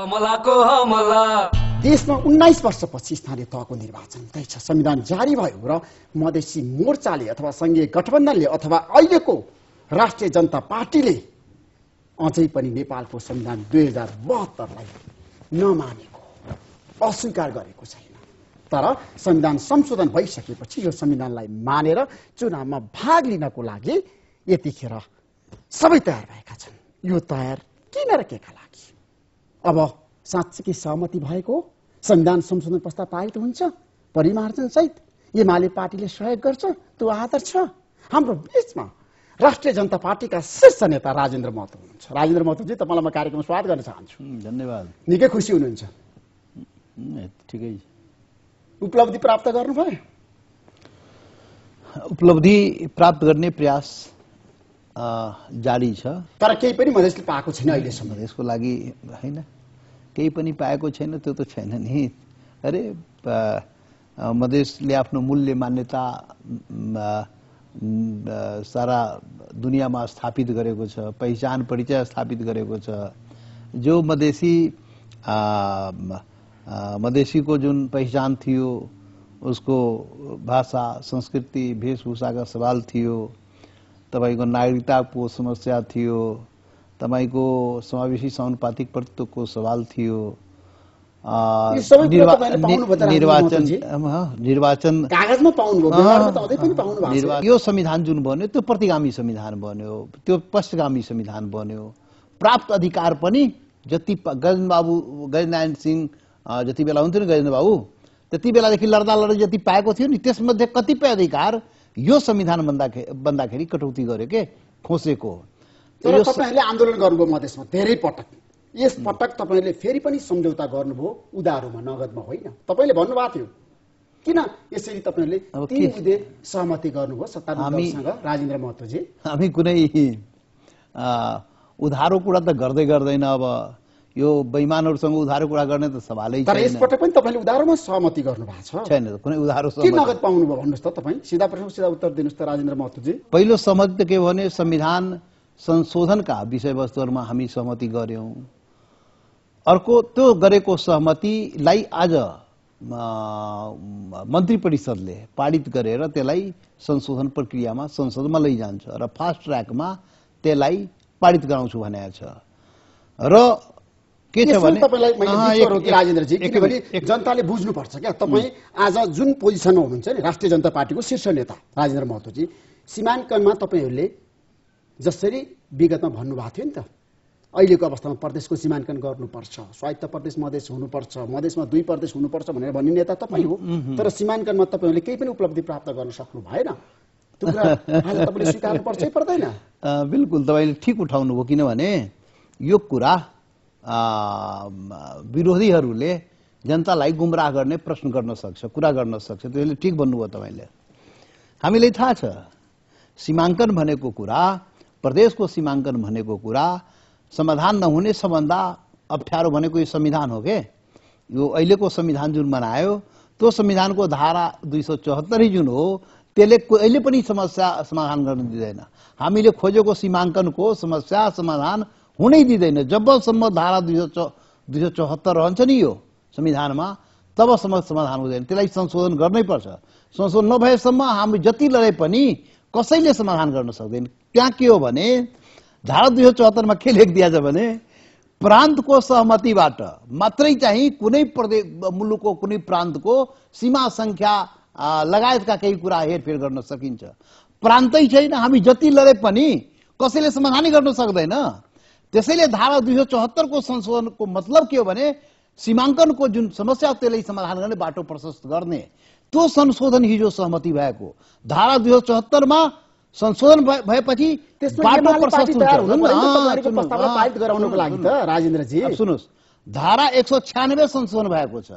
हमलाको हमला। देशमा 19 वर्षपछि स्थानीय तहको निर्वाचन हुँदैछ। संविधान जारी भयो र मधेसी मोर्चाले अथवा संघीय गठबन्धनले अथवा अहिलेको राष्ट्रिय जनता पार्टीले अझै पनि नेपालको संविधान 2072लाई नमानेको, अस्वीकार गरेको छैन। तर संविधान संशोधन भइसकेपछि यो संविधानलाई मानेर चुनावमा भाग लिनको लागि यतिखेर सबै तयार भएका छन्। यो तयार किन र केका लागि? अब साँच्चै सहमति भएको संविधान संशोधन प्रस्ताव पारित हुन्छ परिमार्जन सहित एमाले पार्टीले सहयोग गर्छ, त्यो आधार छ। हाम्रो बीचमा राष्ट्रिय जनता पार्टीका शीर्ष नेता राजेन्द्र महतो हुनुहुन्छ। राजेन्द्र महतोजी, तपाईँलाई म कार्यक्रममा स्वागत गर्न चाहन्छु। धन्यवाद। निकै खुसी हुनुहुन्छ? ठिकै। उपलब्धि प्राप्त गर्नुभयो? उपलब्धि प्राप्त गर्ने प्रयास जारी छ, तर केही पनि मधेसले पाएको छैन अहिलेसम्म। यसको लागि होइन, केही पनि पाएको छैन, त्यो त छैन नि। अरे मधेसले आफ्नो मूल्य मान्यता सारा दुनियाँमा स्थापित गरेको छ, पहिचान परिचय स्थापित गरेको छ। जो मधेसीको जुन पहिचान थियो, उसको भाषा, संस्कृति, वेशभूषाका सवाल थियो, तपाईको नागरिकताको समस्या थियो, तपाईको समावेशी समानुपातिक प्रतित्वको सवाल थियो, निर्वाचन कागजमा पाउनुभयो, यो संविधान जुन बन्यो त्यो प्रतिगामी संविधान बन्यो, त्यो पश्चगामी संविधान बन्यो। प्राप्त अधिकार पनि जति गजेन्द्रनारायण सिंह जति बेला हुन्थ्यो नि, गजेन्द्र बाबु, त्यति बेलादेखि लड्दा लड्दै जति पाएको थियो नि, त्यसमध्ये कतिपय अधिकार यो संविधान बन्दाखेरि कटौती गर्यो के, खोसेको। तर तपाईहरुले आन्दोलन गर्नुभयो मधेसमा धेरै पटक। यस पटक तपाईहरुले फेरि पनि सम्झौता गर्नुभयो, उधारोमा, नगदमा होइन। तपाईले भन्नुभएको थियो किन यसरी तपाईहरुले 3 बुँदे सहमति गर्नुभयो सत्तारूढ दलसँग राजेन्द्र महतोजी? हामी कुनै उधारो कुरा त गर्दै गर्दैन। अब यो बेइमानहरुसँग उधारो कुरा गर्ने त सवालै छैन। तर यस पटक पनि तपाईले उधारोमा सहमति गर्नु भएको छ? छैन, कुनै उधारो के नगद पाउनुभयो भन्नुस् त तपाई? सीधा प्रश्न सीधा उत्तर दिनुस् त राजेन्द्र महतोजी। पहिलो सहमति त के भने संविधान संशोधनका विषयवस्तुहरुमा हामी सहमति गर्यौं। अर्को त्यो गरेको सहमतिलाई आज मन्त्री परिषदले पारित गरेर त्यसलाई संशोधन प्रक्रियामा संसदमा लैजान्छ र फास्ट ट्र्याकमा त्यसलाई पारित गराउँछु भनेको छ। र के छ भने राजेन्द्रजी, किनभने जनताले बुझ्नुपर्छ क्या, तपाईँ आज जुन पोजिसनमा हुनुहुन्छ नि, राष्ट्रिय जनता पार्टीको शीर्ष नेता राजेन्द्र महतोजी, सीमाङ्कनमा तपाईहरूले जसरी विगतमा भन्नुभएको थियो नि त, अहिलेको अवस्थामा प्रदेशको सीमाङ्कन गर्नुपर्छ, स्वायत्त प्रदेश मधेस हुनुपर्छ, मधेसमा 2 प्रदेश हुनुपर्छ भनेर भन्ने नेता तपाईँ हो। तर सीमाङ्कनमा तपाईहरूले केही पनि उपलब्धि प्राप्त गर्न सक्नु भएन। त्यो कुरा आज तपाईँले स्वीकार्नुपर्छ पर्दैन? बिल्कुल, तपाईँले ठिक उठाउनुभयो। किनभने यो कुरा विरोधीहरूले जनतालाई गुमराह गर्ने प्रश्न गर्न सक्छ, कुरा गर्न सक्छ। त्यसले ठिक भन्नुभयो तपाईँले। हामीलाई थाहा छ सीमाङ्कन भनेको कुरा, प्रदेशको सीमाङ्कन भनेको कुरा समाधान नहुने सबभन्दा अप्ठ्यारो भनेको यो संविधान हो के। यो अहिलेको संविधान जुन बनायो त्यो संविधानको धारा 274 जुन हो, त्यसले अहिले पनि समस्या समाधान गर्न दिँदैन। हामीले खोजेको सीमाङ्कनको समस्या समाधान हुनै दिँदैन। जबसम्म धारा 274 रहन्छ नि यो संविधानमा, तबसम्म समाधान हुँदैन। त्यसलाई संशोधन गर्नै पर्छ। संशोधन नभएसम्म हामी जति लडे पनि कसैले समाधान गर्न सक्दैन। त्यहाँ के हो भने धारा 274 मा के लेखिदिया छ भने प्रान्तको सहमतिबाट मात्रै चाहिँ कुनै प्रदेश मुलुकको कुनै प्रान्तको सीमा संख्या लगायतका केही कुरा हेरफेर गर्न सकिन्छ। प्रान्तै छैन, हामी जति लडे पनि कसैले समाधानै गर्न सक्दैन। त्यसैले धारा 274 को संशोधनको मतलब के हो भने सीमाङ्कनको जुन समस्या त्यसलाई समाधान गर्ने बाटो प्रशस्त गर्ने। त्यो संशोधन हिजो सहमति भएको धारा 274 मा संशोधन भएपछि बाटो प्रशस्त हुन्छ। पारित गराउनको लागि त राजेन्द्रजी सुन्नुस्, धारा 196 संशोधन भएको छ,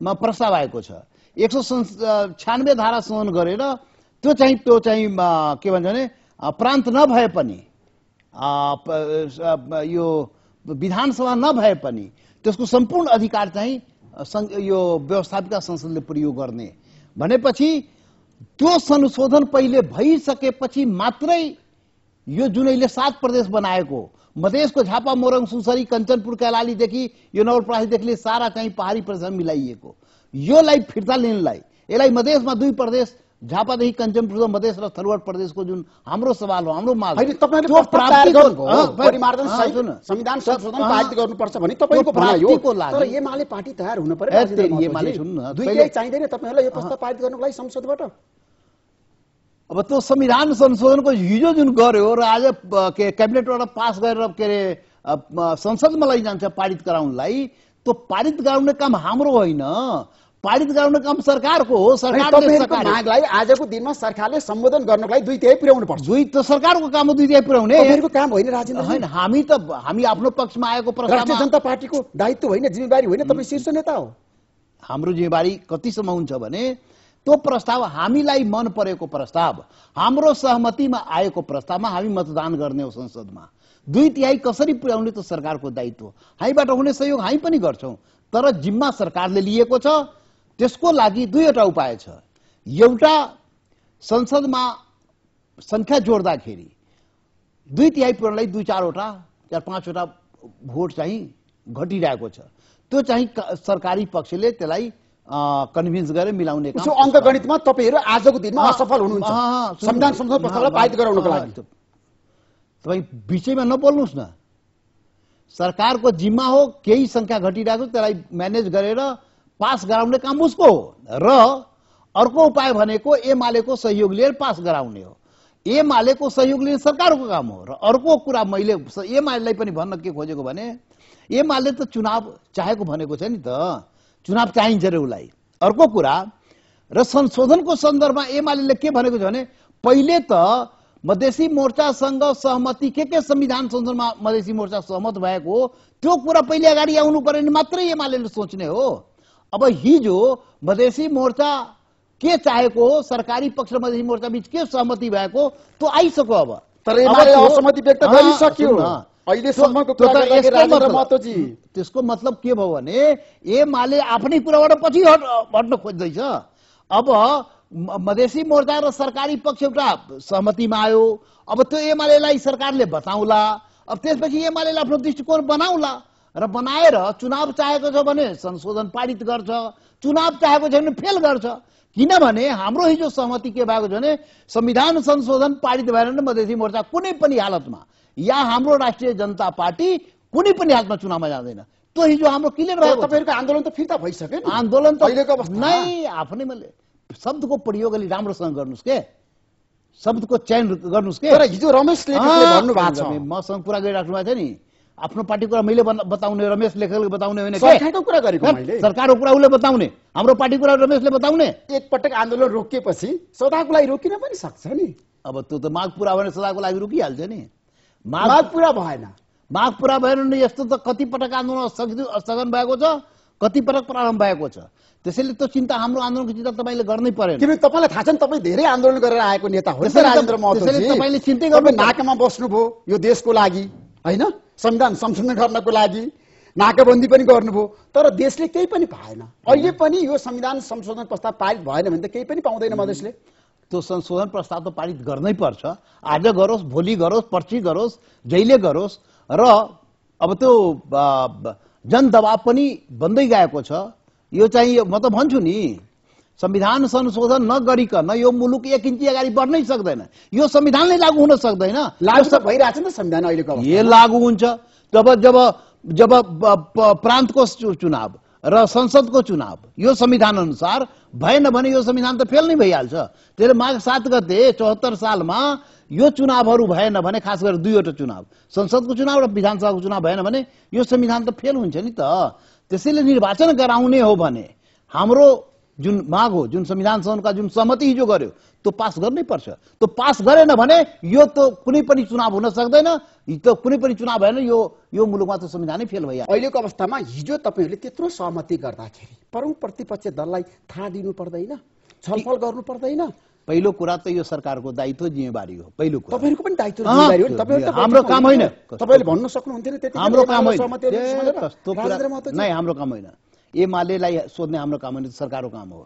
प्रस्ताव आएको छ। 196 धारा संशोधन गरेर त्यो चाहिँ के भन्छ भने प्रान्त नभए पनि, यो विधानसभा नभए पनि त्यसको सम्पूर्ण अधिकार चाहिँ यो व्यवस्थापिका संसदले प्रयोग गर्ने भनेपछि त्यो संशोधन पहिले भइसकेपछि मात्रै यो जुन अहिले 7 प्रदेश बनाएको मधेसको झापा मोरङ सुनसरी कञ्चनपुर कैलालीदेखि यो नवलपरासीदेखि लिएर सारा चाहिँ पहाडी प्रदेशमा मिलाइएको योलाई फिर्ता लिनलाई यसलाई मधेसमा 2 प्रदेश झापादेखि कञ्चनपुर मधेस र थरुवाड प्रदेशको जुन हाम्रो सवाल हो हाम्रो माग होइन तपाईहरुले प्रस्ताव तयार गर्नुभयो परिमार्जन सहित संविधान संशोधन पारित गर्नुपर्छ भनी तपाईको भनाइ हो तर एमाले पार्टी तयार हुनु पर्यो एमाले सुन्नु दुईटै चाहिँदैन तपाईहरुलाई यो प्रस्ताव पारित गर्नको लागि संसदबाट अब त्यो संविधान संशोधनको हिजो जुन गर्यो र आज क्याबिनेटबाट पास गरेर के अरे संसदमा लैजान्छ पारित गराउनलाई त्यो पारित गराउने काम हाम्रो होइन पारित गराउने काम सरकारको हो सरकारले मागलाई आजको दिनमा सरकारले सम्बोधन गर्नको लागि दुईटै पुर्याउनु पर्छ दुई त सरकारको काम हो दुईटै पुर्याउने तपाईहरुको काम होइन राजेन्द्र हैन हामी आफ्नो पक्षमा आएको प्रस्ताव राष्ट्रिय जनता पार्टीको दायित्व होइन जिम्मेवारी होइन तपाई शीर्ष नेता हो हाम्रो जिम्मेवारी कतिसम्म हुन्छ भने त्यो प्रस्ताव हामीलाई मन परेको प्रस्ताव हाम्रो सहमतिमा आएको प्रस्तावमा हामी मतदान गर्ने हो संसदमा 2/3 कसरी पुर्याउने त सरकारको दायित्व हामीबाट हुने सहयोग हामी पनि गर्छौं तर जिम्मा सरकारले लिएको छ त्यसको लागि दुईवटा उपाय छ एउटा संसदमा संख्या जोड्दाखेरि 2/3 पुर्याउनलाई 2-4 वटा 4-5 वटा भोट चाहिँ घटिरहेको छ त्यो चाहिँ सरकारी पक्षले त्यसलाई कन्भिन्स गरे मिलाउने काम अंकगणितमा तपाईहरु आजको दिनमा असफल हुनुहुन्छ संविधान संशोधन प्रस्तावलाई पारित गराउनको लागि तपाई बीचैमा नबोल्नुस् न सरकारको जिम्मा हो केही संख्या घटिरहेको त्यसलाई म्यानेज गरेर पास गराउने काम उसको हो र अर्को उपाय भनेको एमालेको सहयोग लिएर पास गराउने हो एमालेको सहयोग लिएर सरकारको काम हो र अर्को कुरा मैले एमालेलाई पनि भन्न के खोजेको भने एमाले त चुनाव चाहेको भनेको छ नि त चुनाव चाहिन्छ रे उलाई अर्को कुरा र संशोधनको सन्दर्भमा एमालेले के भनेको छ भने पहिले त मधेसी मोर्चासँग सहमति के संविधान संशोधनमा मधेसी मोर्चा सहमत भएको त्यो कुरा पहिले अगाडि आउनु पर्यो नि मात्रै एमालेले सोच्ने हो अब हिजो मधेसी मोर्चा के चाहेको हो सरकारी पक्ष र मधेसी मोर्चा बीच के सहमति भएको त्यो आइसक्यो अब तर एमाले असहमति व्यक्त गरिसक्यो अहिलेसम्मको कुरा गर्दाखेरि राजेन्द्र महतोजी त्यसको मतलब के भयो भने एमाले आफ्नै कुराबाट पछि हट्न खोज्दैछ अब मधेसी मोर्चा र सरकारी पक्ष एउटा सहमतिमा आयो अब त्यो एमालेलाई सरकारले बताउला अब त्यसपछि एमालेले आफ्नो दृष्टिकोण बनाउला र बनाएर चुनाव चाहेको छ भने संशोधन पारित गर्छ चुनाव चाहेको छ भने फेल गर्छ किनभने हाम्रो हिजो सहमति के भएको छ भने संविधान संशोधन पारित भएर नै मधेसी मोर्चा कुनै पनि हालतमा या हाम्रो राष्ट्रिय जनता पार्टी कुनै पनि हालतमा चुनावमा जाँदैन त्यो हिजो हाम्रो क्लियर भयो तपाईहरुको आन्दोलन त फिर्ता भइसक्यो नि आन्दोलन त अहिलेको अवस्था नै आफ्नै मैले शब्दको प्रयोग अलि राम्रोसँग गर्नुस् के शब्दको चयन गर्नुस् के तर हिजो रमेश लेखकले भन्नु भएको छ मसँग कुरा गरिराख्नु भएको छ नि आफ्नो पार्टी कुरा मैले बताउने रमेश लेखकले बताउने होइन सरकारको कुरा गरेको मैले सरकारको कुरा उसले बताउने हाम्रो पार्टी कुरा रमेशले बताउने एकपटक आन्दोलन रोकिएपछि सदाको लागि रोकिन पनि सक्छ नि अब त्यो त माग पूरा भने सदाको लागि रोकिहाल्छ नि माग पूरा भएन माग पूरा भएन नि यस्तो त कति पटक आन्दोलन स्थगन भएको छ कति पटक प्रारम्भ भएको छ त्यसैले त्यो चिन्ता हाम्रो आन्दोलनको चिन्ता तपाईले गर्नै पर्यो किन तपाईलाई थाहा छ नि तपाई धेरै आन्दोलन गरेर आएको नेता हो राजेन्द्र महतोजी तपाईले चिन्तै गर्नु नाकामा बस्नुभयो यो देशको लागि हैन संविधान संशोधन गर्नको लागि नाकाबन्दी पनि गर्नुभयो तर देशले केही पनि पाएन अहिले पनि यो संविधान संशोधन प्रस्ताव पारित भएन भने त केही पनि पाउँदैन मधेसले त्यो संशोधन प्रस्ताव त पारित गर्नै पर्छ आज गरोस् भोलि गरोस् पर्सि गरोस् जहिले गरोस् र अब त्यो जनदबाव पनि बन्दै गएको छ यो चाहिँ म त भन्छु नि संविधान संशोधन नगरिकन यो मुलुक 1 इन्ची अगाडि बढ्नै सक्दैन यो संविधानले लागू हुन सक्दैन लागू त भइरहेछ नि त संविधान अहिलेको अवस्थामा यो लागू हुन्छ जब प्रान्तको चुनाव र संसदको चुनाव यो संविधान अनुसार भएन भने यो संविधान त फेल नै भइहाल्छ त्यसले माघ 7 गते 74 सालमा यो चुनावहरू भएन भने खास गरेर दुईवटा चुनाव संसदको चुनाव र विधानसभाको चुनाव भएन भने यो संविधान त फेल हुन्छ नि त त्यसैले निर्वाचन गराउने हो भने हाम्रो जुन माग हो जुन संविधान सभाका जुन सहमति हिजो गर्यो त्यो पास गर्नै पर्छ त्यो पास गरेन भने यो त कुनै पनि चुनाव हुन सक्दैन त कुनै पनि चुनाव भएन यो मुलुकमा त संविधानै फेल भइहाल्यो अहिलेको अवस्थामा हिजो तपाईहरुले त्यत्रो सहमति गर्दाखेरि प्रमुख प्रतिपक्ष दललाई थाहा दिनु पर्दैन छलफल गर्नु पर्दैन पहिलो कुरा त यो सरकारको दायित्व जिम्मेवारी हो पहिलो कुरा तपाईहरुको पनि दायित्व जिम्मेवारी हो नि तपाईहरु त हाम्रो काम होइन तपाईले भन्न सक्नुहुन्थ्यो नि त्यति हाम्रो काम होइन नै हाम्रो काम होइन एमालेलाई सोध्ने हाम्रो काम होइन सरकारको काम हो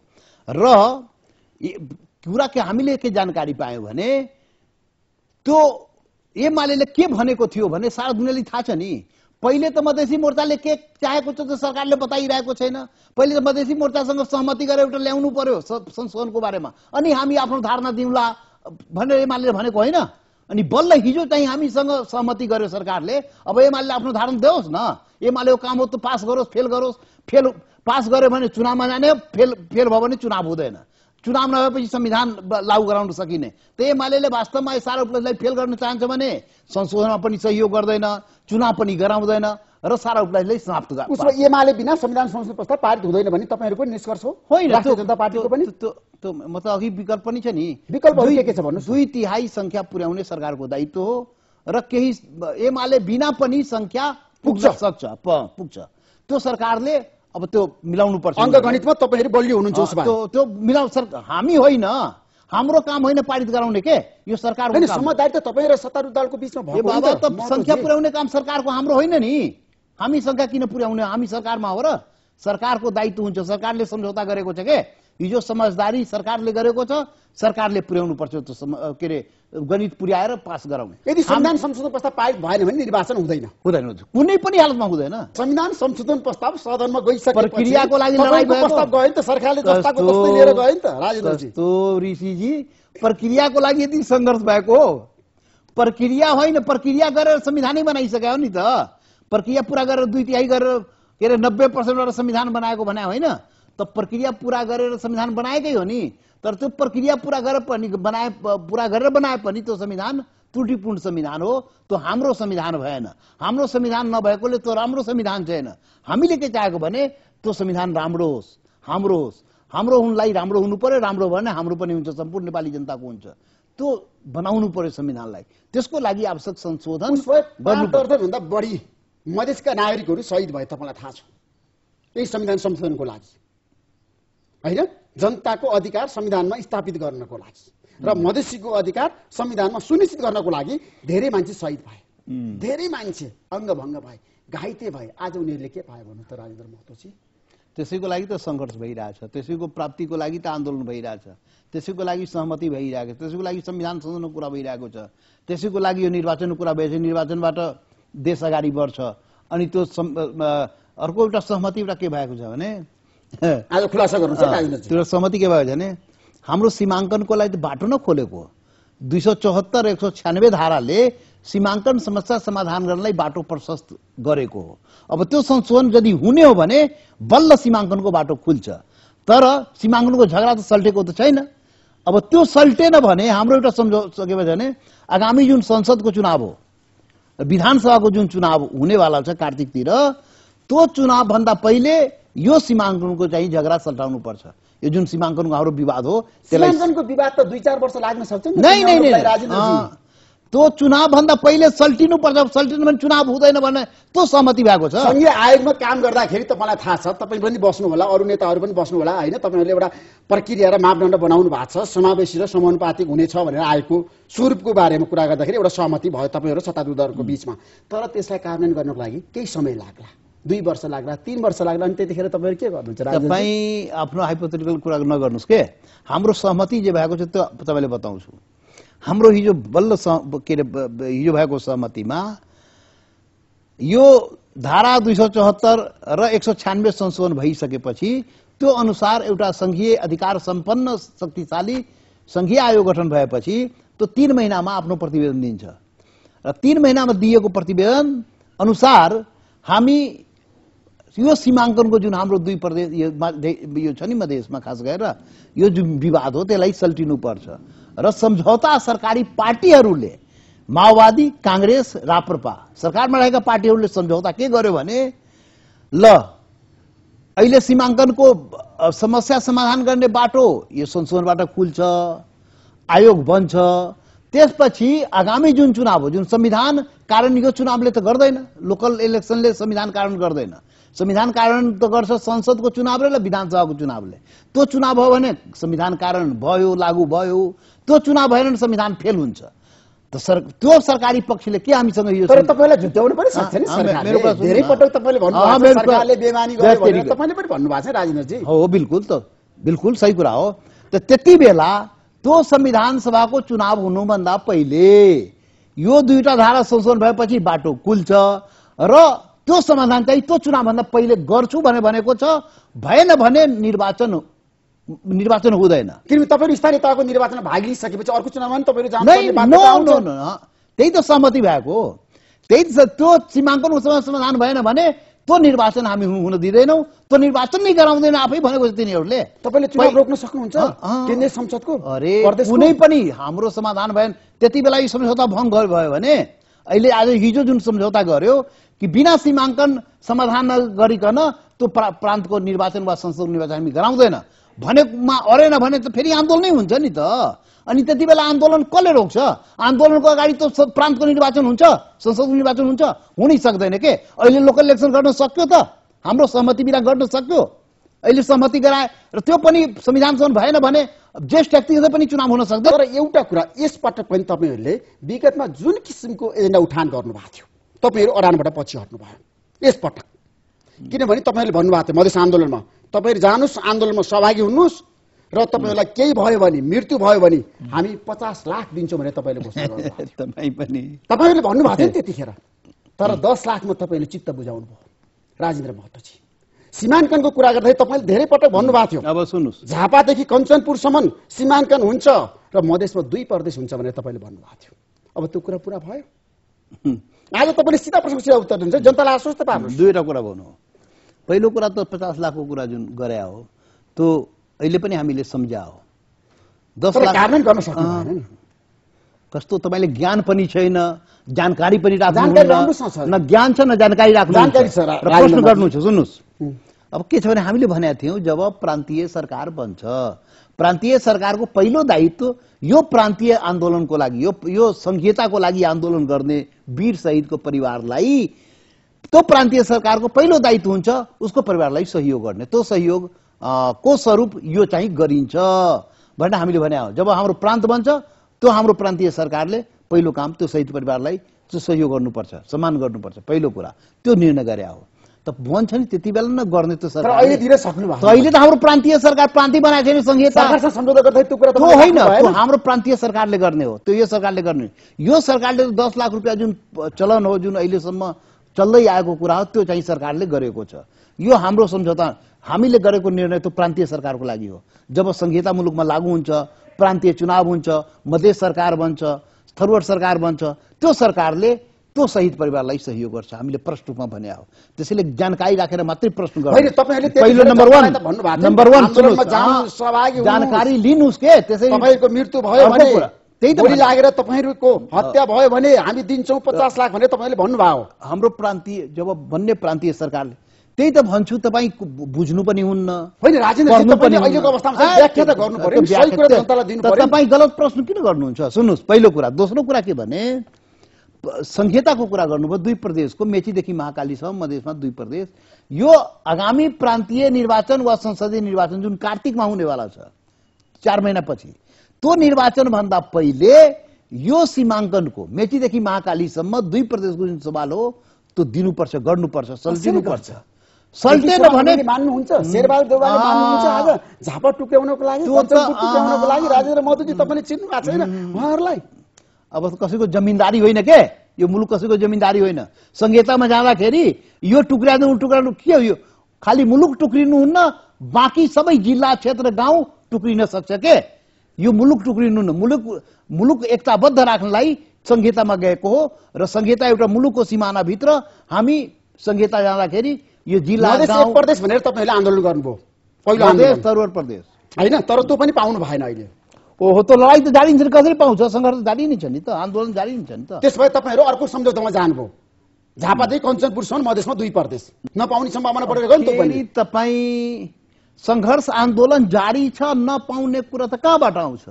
र कुरा के हामीले के जानकारी पायौं भने त्यो एमाले के भनेको थियो भने सारा दुनियाँले थाहा छ नि। पहिले त मधेसी मोर्चाले के चाहेको छ त सरकारले बताइरहेको छैन। पहिले त मधेसी मोर्चासँग सहमति गरेर एउटा ल्याउनु पर्यो संशोधनको बारेमा, अनि हामी आफ्नो धारणा दिउँला भनेर एमाले भनेको होइन। अनि बल्ल हिजो चाहिँ हामीसँग सहमति गर्यो सरकारले, अब एमाले आफ्नो धारणा देओस् न। एमालेको काम हो त पास गरोस्, फेल गरोस्। फेल पास गर्यो भने चुनावमा जाने, फेल भयो भने चुनाव हुँदैन। चुनाव नभएपछि संविधान लागू गराउन सकिने। त एमाले वास्तवमा सारा उपलब्धिलाई फेल गर्न चाहन्छ भने संशोधनमा पनि सहयोग गर्दैन, चुनाव पनि गराउँदैन र सारा उपलब्धिलाई समाप्त गर्छ। उसो एमाले बिना संविधान संशोधन प्रस्ताव पारित हुँदैन भने तपाईहरुको निष्कर्ष हो? होइन, राष्ट्रिय जनता पार्टीको पनि त्यो मतलब अघि विकल्प पनि छ नि। विकल्पहरु के छ भन्नुस्? 2/3 संख्या पुर्याउने सरकारको दायित्व हो र केही एमाले बिना पनि संख्या पुग्छ पुग्छ। त्यो सरकारले अब त्यो मिलाउनु पर्छ। अंकगणितमा तपाईहरु बलियो हुनुहुन्छ उसमा। त्यो मिलाउ हामी होइन, हाम्रो काम होइन पारित गराउने के, यो सरकारको हैन। काम। समझदारी त तपाईहरु र सत्तारूढ दलको बीचमा ए भएको बाबा, त संख्या पुर्याउने काम सरकारको, हाम्रो होइन नि। हामी संख्या किन पुर्याउने? हामी सरकारमा हो र सरकारको दायित्व हुन्छ। सरकारले सम्झौता गरेको छ के, हिजो समझदारी सरकारले गरेको छ, सरकारले पुर्याउनु पर्छ। त्यो के अरे गणित पुर्याएर पास गराउने। यदि संविधान संशोधन प्रस्ताव पारित भएन भने निर्वाचन हुँदैन। कुनै पनि हालतमा हुँदैन। संविधान संशोधन प्रस्ताव सदनमा गइसकेपछि प्रक्रियाको लागि लडाई भएको प्रस्ताव गयो नि त, सरकारले जस्ताको तस्तै लिएर गयो नि त राजेन्द्रजी। तो ऋषिजी, प्रक्रियाको लागि यति संघर्ष भएको हो। प्रक्रिया होइन, प्रक्रिया गरेर संविधानै बनाइसक्यो नि त। प्रक्रिया पूरा गरेर 2/3 गरेर के अरे 90% गरेर संविधान बनाएको भने होइन त। प्रक्रिया पूरा गरेर संविधान बनाएकै हो नि। तर त्यो प्रक्रिया पूरा गरेर पनि बनाए पनि त्यो संविधान त्रुटिपूर्ण संविधान हो। त्यो हाम्रो संविधान भएन। हाम्रो संविधान नभएकोले त्यो राम्रो संविधान छैन। हामीले के चाहेको भने त्यो संविधान राम्रो होस्, हाम्रो होस्। हाम्रो हुनलाई राम्रो हुनु पर्यो, राम्रो भने हाम्रो पनि हुन्छ, सम्पूर्ण नेपाली जनताको हुन्छ। त्यो बनाउनु पर्यो संविधानलाई। त्यसको लागि आवश्यक संशोधन भन्दा बढी मधेसका नागरिकहरू शहीद भए तपाईलाई थाहा छ यही संविधान संशोधनको लागि, हैन? जनताको अधिकार संविधानमा स्थापित गर्नको लागि र मधेसीको अधिकार संविधानमा सुनिश्चित गर्नको लागि धेरै मान्छे शहीद भए, धेरै मान्छे अङ्गभङ्ग भए, घाइते भए। आज उनीहरूले के पाए भन्नु त राजेन्द्र महतोजी? त्यसैको लागि त सङ्घर्ष भइरहेछ, त्यसैको प्राप्तिको लागि त आन्दोलन भइरहेछ, त्यसैको लागि सहमति भइरहेको छ, त्यसैको लागि संविधान संशोधनको कुरा भइरहेको छ, त्यसैको लागि यो निर्वाचनको कुरा भएछ। निर्वाचनबाट देश अगाडि बढ्छ। अनि त्यो अर्को एउटा सहमति एउटा के भएको छ भने आज खुलासा गर्नु छ राजेन्द्रजी। त्यो सहमति के भएको छ भने हाम्रो सीमाङ्कनको लागि त बाटो नखोलेको। 274 र 196 धाराले सीमाङ्कन समस्या समाधान गर्नलाई बाटो प्रशस्त गरेको हो। अब त्यो संशोधन यदि हुने हो भने बल्ल सीमाङ्कनको बाटो खुल्छ। तर सीमाङ्कनको झगडा त सल्टेको त छैन। अब त्यो सल्टेन भने हाम्रो एउटा सम्झौता के भन्छ भने आगामी जुन संसदको चुनाव हो, विधानसभाको जुन चुनाव हुनेवाला छ कार्तिकतिर, त्यो चुनाव भन्दा पहिले यो सीमाङ्कनको चाहिँ झगडा सल्टाउनु पर्छ। यो जुन सीमाङ्कनको हाम्रो विवाद हो, सीमाङ्कनको विवाद त 2-4 वर्ष लाग्न सक्छ नि। नहीं, त्यो चुनाव भन्दा पहिले सल्टिनु पर्छ। सल्टिनु भने चुनाव हुँदैन भने त्यो सहमति भएको छ। संघीय आयोगमा काम गर्दाखेरि तपाईलाई थाहा छ, तपाईँ पनि बस्नु होला, अरू नेताहरू पनि बस्नु होला, हैन? तपाईहरुले एउटा प्रक्रिया र मापदण्ड बनाउनु भएको छ, समावेशी र समानुपातिक हुनेछ भनेर आयोगको स्वरूपको बारेमा कुरा गर्दाखेरि एउटा सहमति भयो तपाईहरु र सत्तारूढ दलको बीचमा। तर त्यसलाई कार्यान्वयन गर्नको लागि केही समय लाग्ला, 2 वर्ष लाग्ला, 3 वर्ष लाग्ला। अनि त्यतिखेर तपाईहरु के गर्नुहुन्छ? तपाई आफ्नो हाइपोथेटिकल कुरा नगर्नुस् के। हाम्रो सहमति जे भएको छ त्यो तपाईले बताउँछु। हाम्रो हिजो बल्ल के हिजो भएको सहमतिमा यो धारा 274 र 196 संशोधन भइसकेपछि त्यो अनुसार एउटा संघीय अधिकार सम्पन्न शक्तिशाली संघीय आयोग गठन भएपछि त्यो 3 महिनामा आफ्नो प्रतिवेदन दिन्छ र 3 महिनामा दिएको प्रतिवेदन अनुसार हामी यो सीमाङ्कनको जुन हाम्रो 2 प्रदेश यो छ नि मधेसमा खास गरेर यो जुन विवाद हो त्यसलाई सल्टिनु पर्छ र सम्झौता सरकारी पार्टीहरूले माओवादी, कांग्रेस, राप्रपा सरकारमा रहेका पार्टीहरूले सम्झौता के गर्यो भने ल अहिले सीमाङ्कनको समस्या समाधान गर्ने बाटो यो संशोधनबाट खुल्छ, आयोग बन्छ। त्यसपछि आगामी जुन चुनाव हो, जुन संविधान कार्यान्वयन यो चुनावले त गर्दैन, लोकल इलेक्सनले संविधान कार्यान्वयन गर्दैन। संविधान कार्यान्वयन त गर्छ संसदको चुनावले र विधानसभाको चुनावले। त्यो चुनाव हो भने संविधान कार्यान्वयन भयो, लागू भयो। त्यो चुनाव भएन भने संविधान फेल हुन्छ। त्यो सरकारी पक्षले के हामीसँग यो तर तपाईलाई झुट्याउनु पनि सक्छ नि सरकारले। धेरै पटक तपाईले भन्नुभएको छ सरकारले बेमानी गर्यो भनेर तपाईले पनि भन्नुभएको छ राजेन्द्रजी। हो, बिल्कुल, त बिल्कुल सही कुरा हो। त त्यति बेला त्यो संविधान सभाको चुनाव हुनुभन्दा पहिले यो दुईटा धारा संशोधन भएपछि बाटो खुल्छ र त्यो समाधान चाहिँ त्यो चुनावभन्दा पहिले गर्छु भनेको छ। भएन भने निर्वाचन हुँदैन। किनभने तपाईहरु स्थानीय तहको निर्वाचनमा भाग लिइसकेपछि अर्को चुनावमा तपाईहरु त्यही त सहमति भएको हो। त्यही त्यो सीमाङ्कनको समाधान भएन भने त्यो निर्वाचन हामी हुन दिँदैनौँ। त्यो निर्वाचन नै गराउँदैन आफै भनेको छ तिनीहरूले। तपाईले चुनाव रोक्न सक्नुहुन्छ केन्द्रीय संसदको? अरे कुनै पनि हाम्रो समाधान भएन त्यति बेला यो सम्झौता भङ्ग भयो भने अहिले आज हिजो जुन सम्झौता गर्यो कि बिना सीमाङ्कन समाधान गरिकन त्यो प्रान्तको निर्वाचन वा संसदको निर्वाचन हामी गराउँदैन भनेमा अरेन भने त फेरि आन्दोलनै हुन्छ नि त। अनि त्यति बेला आन्दोलन कसले रोक्छ? आन्दोलनको अगाडि त प्रान्तको निर्वाचन हुन्छ, संसदको निर्वाचन हुन्छ, हुनै सक्दैन के? अहिले लोकल इलेक्सन गर्न सक्यो त? हाम्रो सहमति बिना गर्न सक्यो? अहिले सहमति गराए र त्यो पनि संविधानसम्म भएन भने ज्येष्ठ व्यक्तिले पनि चुनाव हुन सक्दैन। तर एउटा कुरा यसपटक पनि तपाईहरुले विगतमा जुन किसिमको एजेन्डा उठान गर्नुभएको थियो तपाईहरु अडानबाट पछि हट्नुभयो यसपटक। किनभने तपाईहरुले भन्नुभएको थियो मधेस आन्दोलनमा तपाईहरु जानुस् आन्दोलनमा सहभागी हुनुस् र तपाईहरुलाई केही भयो भने मृत्यु भयो भने हामी 50 लाख दिन्छौँ भने तपाईले घोषणा गर्नुभयो। तपाईहरुले भन्नुभएको थियो त्यतिखेर। तर 10 लाखमा तपाईले चित्त बुझाउनु भयो राजेन्द्र महतोजी। सीमाङ्कनको कुरा गर्दै तपाईले धेरै पटक भन्नुभएको थियो अब सुन्नुस् झापादेखि कञ्चनपुरसम्म सीमाङ्कन हुन्छ र मधेसमा 2 प्रदेश हुन्छ भनेर तपाईले भन्नुभएको थियो। अब त्यो कुरा पूरा भयो? आज तपाईले सीधा प्रश्नको सीधा उत्तर दिनुहुन्छ जनतालाई आश्वस्त पार्नुस्। दुईटा कुरा भन्नु। पहिलो कुरा त 50 लाखको कुरा जुन गरे हो त्यो अहिले पनि हामीले सम्झाओ 10 लाख कार्यान्वयन गर्न सक्नु भएन नि। कस्तो तपाईले ज्ञान पनि छैन जानकारी पनि जानकारी राम्रोसँग छ। न ज्ञान छ न जानकारी राख्नु जानकारी छ र प्रश्न गर्नु छ। सुन्नुस् अब के छ भने हामीले भनेका थियौं जब प्रान्तीय सरकार बन्छ प्रान्तीय सरकारको पहिलो दायित्व यो प्रान्तीय आन्दोलनको लागि यो संहिताको लागि आन्दोलन गर्ने वीर शहीदको परिवारलाई त्यो प्रान्तीय सरकारको पहिलो दायित्व हुन्छ उसको परिवारलाई सहयोग गर्ने। त्यो सहयोग को स्वरूप यो चाहिँ गरिन्छ भनेर हामीले भने हो। जब हाम्रो प्रान्त बन्छ त्यो हाम्रो प्रान्तीय सरकारले पहिलो काम त्यो शहीद परिवारलाई सहयोग गर्नुपर्छ सम्मान गर्नुपर्छ पहिलो कुरा त्यो निर्णय गरे हो। त भन्छ नि त्यति बेला न गर्ने त सरकार अहिले दिन सक्नु भएको। अहिले त हाम्रो प्रान्तीय सरकार प्रान्तीय बनाएको छैन संहिता सरकारसँग सम्झौता गर्दै त्यो कुरा त होइन त्यो हाम्रो प्रान्तीय सरकारले गर्ने हो। त्यो यो सरकारले गर्ने। यो सरकारले 10 लाख रुपैयाँ जुन चलन हो जुन अहिलेसम्म चल्दै आएको कुरा हो त्यो चाहिँ सरकारले गरेको छ। यो हाम्रो सम्झौता हामीले गरेको निर्णय त्यो प्रान्तीय सरकारको लागि हो। जब संहिता मुलुकमा लागू हुन्छ प्रान्तीय चुनाव हुन्छ मधेस सरकार बन्छ थरुवाड सरकार बन्छ त्यो सरकारले त्यो शहीद परिवारलाई सहयोग गर्छ हामीले प्रश्न रूपमा भने हो। त्यसैले जानकारी राखेर मात्रै प्रश्न गर्नु। पहिलो नम्बर 1 जानकारी लिनुस् के त्यसै तपाईको मृत्यु भयो भने त्यही त गोली लागेर तपाईहरुको हत्या भयो भने हामी दिन्छौं 50 लाख भने तपाईले भन्नुभयो। हाम्रो प्रान्तीय जब भन्ने प्रान्तीय सरकारले त्यही त भन्छु तपाई बुझ्नु पनि हुन्न। होइन राजेन्द्र जी तपाईले अहिलेको अवस्थामा व्याख्या त गर्नु पर्यो नि सही कुरा जनतालाई दिनु पर्यो। तपाई गलत प्रश्न किन गर्नुहुन्छ? सुन्नुस् पहिलो कुरा। दोस्रो कुरा के भने संहिताको कुरा गर्नुभयो 2 प्रदेशको मेचीदेखि महाकालीसम्म मधेसमा 2 प्रदेश यो आगामी प्रान्तीय निर्वाचन वा संसदीय निर्वाचन जुन कार्तिकमा हुनेवाला छ 4 महिनापछि त्यो निर्वाचन भन्दा पहिले यो सीमाङ्कनको मेचीदेखि महाकालीसम्म 2 प्रदेशको जुन सवाल हो त्यो दिनुपर्छ गर्नुपर्छ सल्टिनुपर्छ। सल्टेन भने मान्नुहुन्छ शेरबहादुर देउवाले मान्नुहुन्छ आज झापा टुक्राउनको लागि कञ्चनपुर टुक्राउनको लागि राजेन्द्र महतोजी तपाईले चिन्नु भएको छैन उहाँहरूलाई? अब कसैको जमिनदारी होइन के यो मुलुक कसैको जमिनदारी होइन। संहितामा जाँदाखेरि यो टुक्राउनु के हो? यो खालि मुलुक टुक्रिनु हुन्न बाँकी सबै जिल्ला क्षेत्र गाउँ टुक्रिन सक्छ के? यो मुलुक टुक्रिनु हुन्न। मुलुक एकताबद्ध राख्नलाई संहितामा गएको हो र संहिता एउटा मुलुकको सिमाना भित्र हामी संहिता जाँदाखेरि यो जिल्ला गाउँ प्रदेश भनेर तपाईले आन्दोलन गर्नुभयो पहिलो प्रदेश थरुवाड प्रदेश हैन तर त्यो पनि पाउनु भएन अहिले। ओहो त लडाई त जारी हुन्छ कसरी पाउँछ? संघर्ष जारी नै छ नि त आन्दोलन जारी नै छ नि त। त्यसभए तपाईहरु अर्को सम्झौतामा जानुभयो झापादेखि कञ्चनपुरसम्म मधेसमा 2 प्रदेश नपाउने सम्भावना बढेर गयो नि त्यो पनि। तपाई संघर्ष आन्दोलन जारी छ नपाउने कुरा त कहाँबाट आउँछ?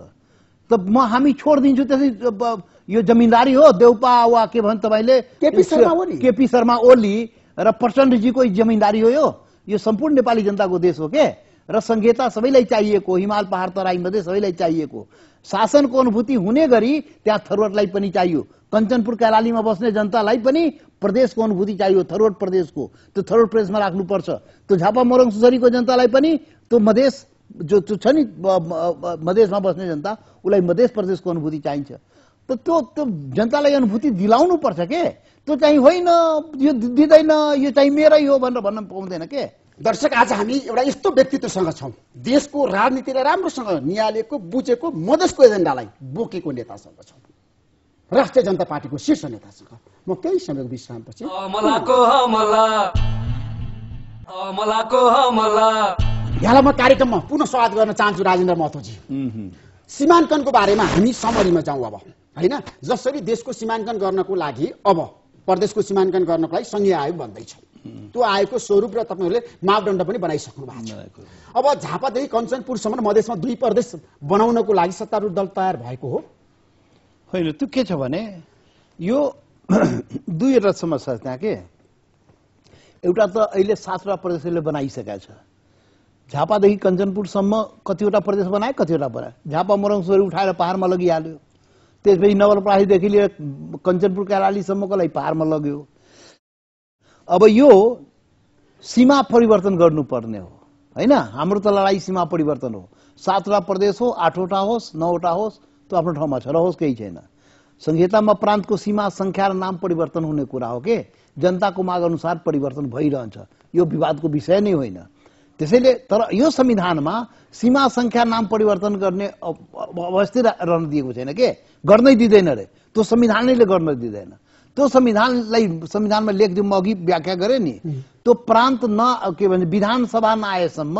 त हामी छोड्दिन्छु त्यसै यो जमिनदारी हो देउपा वा के भन्छ तपाईले केपी शर्मा ओली र प्रचण्डजीको जमिनदारी हो यो सम्पूर्ण नेपाली जनताको देश हो के? र संहिता सबैलाई चाहिएको हिमाल पहाड तराई मधेस सबैलाई चाहिएको शासनको अनुभूति हुने गरी त्यहाँ थरुवाडलाई पनि चाहियो कञ्चनपुर कैलालीमा बस्ने जनतालाई पनि प्रदेशको अनुभूति चाहियो थरुवाड प्रदेशको त्यो थरुवाड प्रदेशमा राख्नुपर्छ। त्यो झापा मोरङ सुसरीको जनतालाई पनि त्यो मधेस जो छ नि मधेसमा बस्ने जनता उसलाई मधेस प्रदेशको अनुभूति चाहिन्छ। त त्यो जनतालाई अनुभूति दिलाउनु पर्छ के, त्यो चाहिँ होइन यो दिँदैन यो चाहिँ मेरै हो भनेर भन्न पाउँदैन के। दर्शक, आज हामी एउटा यस्तो व्यक्तित्वसँग छौँ, देशको राजनीतिलाई राम्रोसँग निहालेको बुझेको मधेसको एजेन्डालाई बोकेको नेतासँग छौँ, राष्ट्रिय जनता पार्टीको शीर्ष नेतासँग। म केही समयको विश्रामपछि यहाँलाई म कार्यक्रममा पुनः स्वागत गर्न चाहन्छु राजेन्द्र महतोजी। सीमाङ्कनको बारेमा हामी समरीमा जाउँ अब, होइन? जसरी देशको सीमाङ्कन गर्नको लागि अब प्रदेशको सीमाङ्कन गर्नको लागि संघीय आयोग बन्दैछ, त्यो आयोगको स्वरूप र तपाईँहरूले मापदण्ड पनि बनाइसक्नु भएको छ। अब झापादेखि कञ्चनपुरसम्म मधेसमा 2 प्रदेश बनाउनको लागि सत्तारूढ दल तयार भएको हो? होइन, त्यो के छ भने यो दुईवटा समस्या छ त्यहाँ के। एउटा त अहिले 7वटा प्रदेशले बनाइसकेका छ। झापादेखि कञ्चनपुरसम्म कतिवटा प्रदेश बनाए, कतिवटा बनाए। झापा मोरङसोरी उठाएर पहाडमा लगिहाल्यो, त्यसपछि नवलपरासीदेखि लिएर कञ्चनपुर कैलालीसम्मको लागि पहाडमा लग्यो। अब यो सीमा परिवर्तन गर्नुपर्ने हो, होइन? हाम्रो त लडाई सीमा परिवर्तन हो। 7वटा प्रदेश हो, 8वटा होस्, 9वटा होस्, त्यो आफ्नो ठाउँमा छ, रहोस्, केही छैन। संहितामा प्रान्तको सीमा संख्या र नाम परिवर्तन हुने कुरा हो के, जनताको माग अनुसार परिवर्तन भइरहन्छ, यो विवादको विषय नै होइन। त्यसैले तर यो संविधानमा सीमा संख्या नाम परिवर्तन गर्ने अवस्था रहन दिएको छैन के, गर्नै दिँदैन रे, त्यो संविधानले गर्न दिँदैन। त्यो संविधानमा लेखिदिउँ, म अघि व्याख्या गरेँ नि, त्यो प्रान्त के भन्छ विधानसभा नआएसम्म